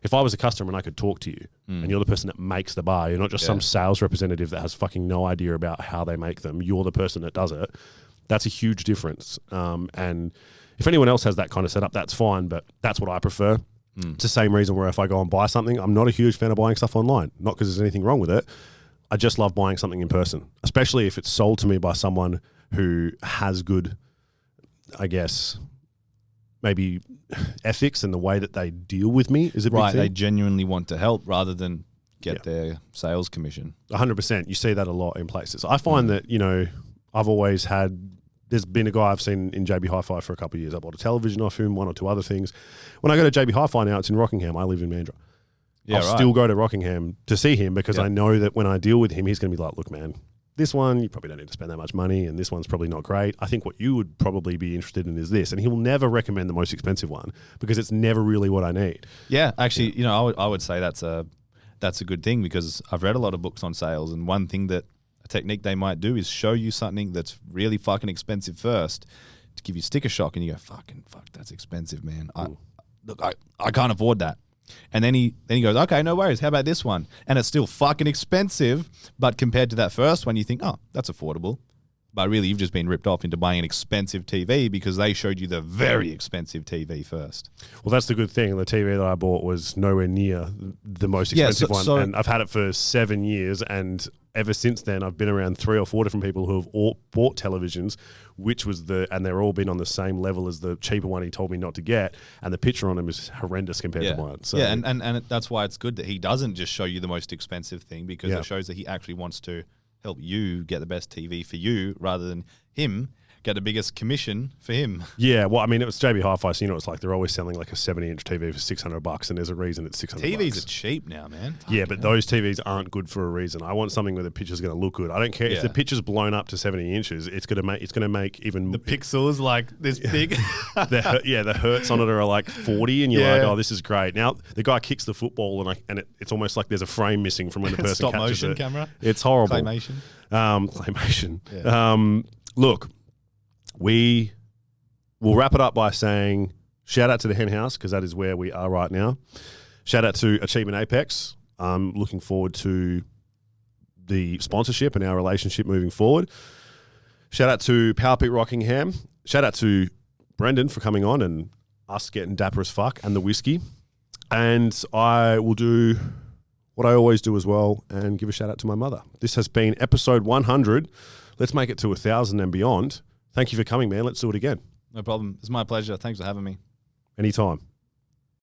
if I was a customer and I could talk to you and you're the person that makes the bar, you're not just some sales representative that has fucking no idea about how they make them. You're the person that does it. That's a huge difference. And if anyone else has that kind of setup, that's fine, but that's what I prefer. It's the same reason where if I go and buy something, I'm not a huge fan of buying stuff online. Not because there's anything wrong with it. I just love buying something in person, especially if it's sold to me by someone who has good, I guess, maybe ethics and the way that they deal with me is a big thing. They genuinely want to help rather than get their sales commission. 100%. You see that a lot in places. I find that, you know, I've always had, there's been a guy I've seen in JB Hi-Fi for a couple of years. I bought a television off him, one or two other things. When I go to JB Hi-Fi now, it's in Rockingham. I live in Mandurah. I'll still go to Rockingham to see him because I know that when I deal with him, he's going to be like, look, man, this one, you probably don't need to spend that much money, and this one's probably not great. I think what you would probably be interested in is this. And he'll never recommend the most expensive one because it's never really what I need. Yeah, actually, you know, I would say that's a good thing because I've read a lot of books on sales, and one thing that a technique they might do is show you something that's really fucking expensive first to give you sticker shock, and you go, fuck, that's expensive, man. I can't afford that. And then he goes, okay, no worries. How about this one? And it's still fucking expensive, but compared to that first one, you think, oh, that's affordable. But really, you've just been ripped off into buying an expensive TV because they showed you the very expensive TV first. Well, that's the good thing. The TV that I bought was nowhere near the most expensive one. And I've had it for 7 years. And ever since then, I've been around 3 or 4 different people who have all bought televisions, and they're all been on the same level as the cheaper one he told me not to get. And the picture on them is horrendous compared to mine. So, yeah, and that's why it's good that he doesn't just show you the most expensive thing because it shows that he actually wants to help you get the best TV for you rather than him get the biggest commission for him. Yeah, well, I mean, it was JB Hi-Fi, so you know, it's like they're always selling like a 70-inch TV for $600, and there's a reason it's $600. TVs are cheap now, man. Yeah, but those TVs aren't good for a reason. I want something where the picture's going to look good. I don't care if the picture's blown up to 70 inches. It's going to make even the pixels like this big. the hertz on it are like 40, and you're like, oh, this is great. Now the guy kicks the football, and it's almost like there's a frame missing from when the person stop catches motion it. Camera. It's horrible. Claymation. Claymation. Yeah. Look. We will wrap it up by saying shout out to the Hen House because that is where we are right now. Shout out to Achievement Apex. I'm looking forward to the sponsorship and our relationship moving forward. Shout out to Powerpeak Rockingham. Shout out to Brendan for coming on and us getting dapper as fuck and the whiskey. And I will do what I always do as well, and give a shout out to my mother. This has been episode 100. Let's make it to 1,000 and beyond. Thank you for coming, man. Let's do it again. No problem. It's my pleasure. Thanks for having me. Anytime.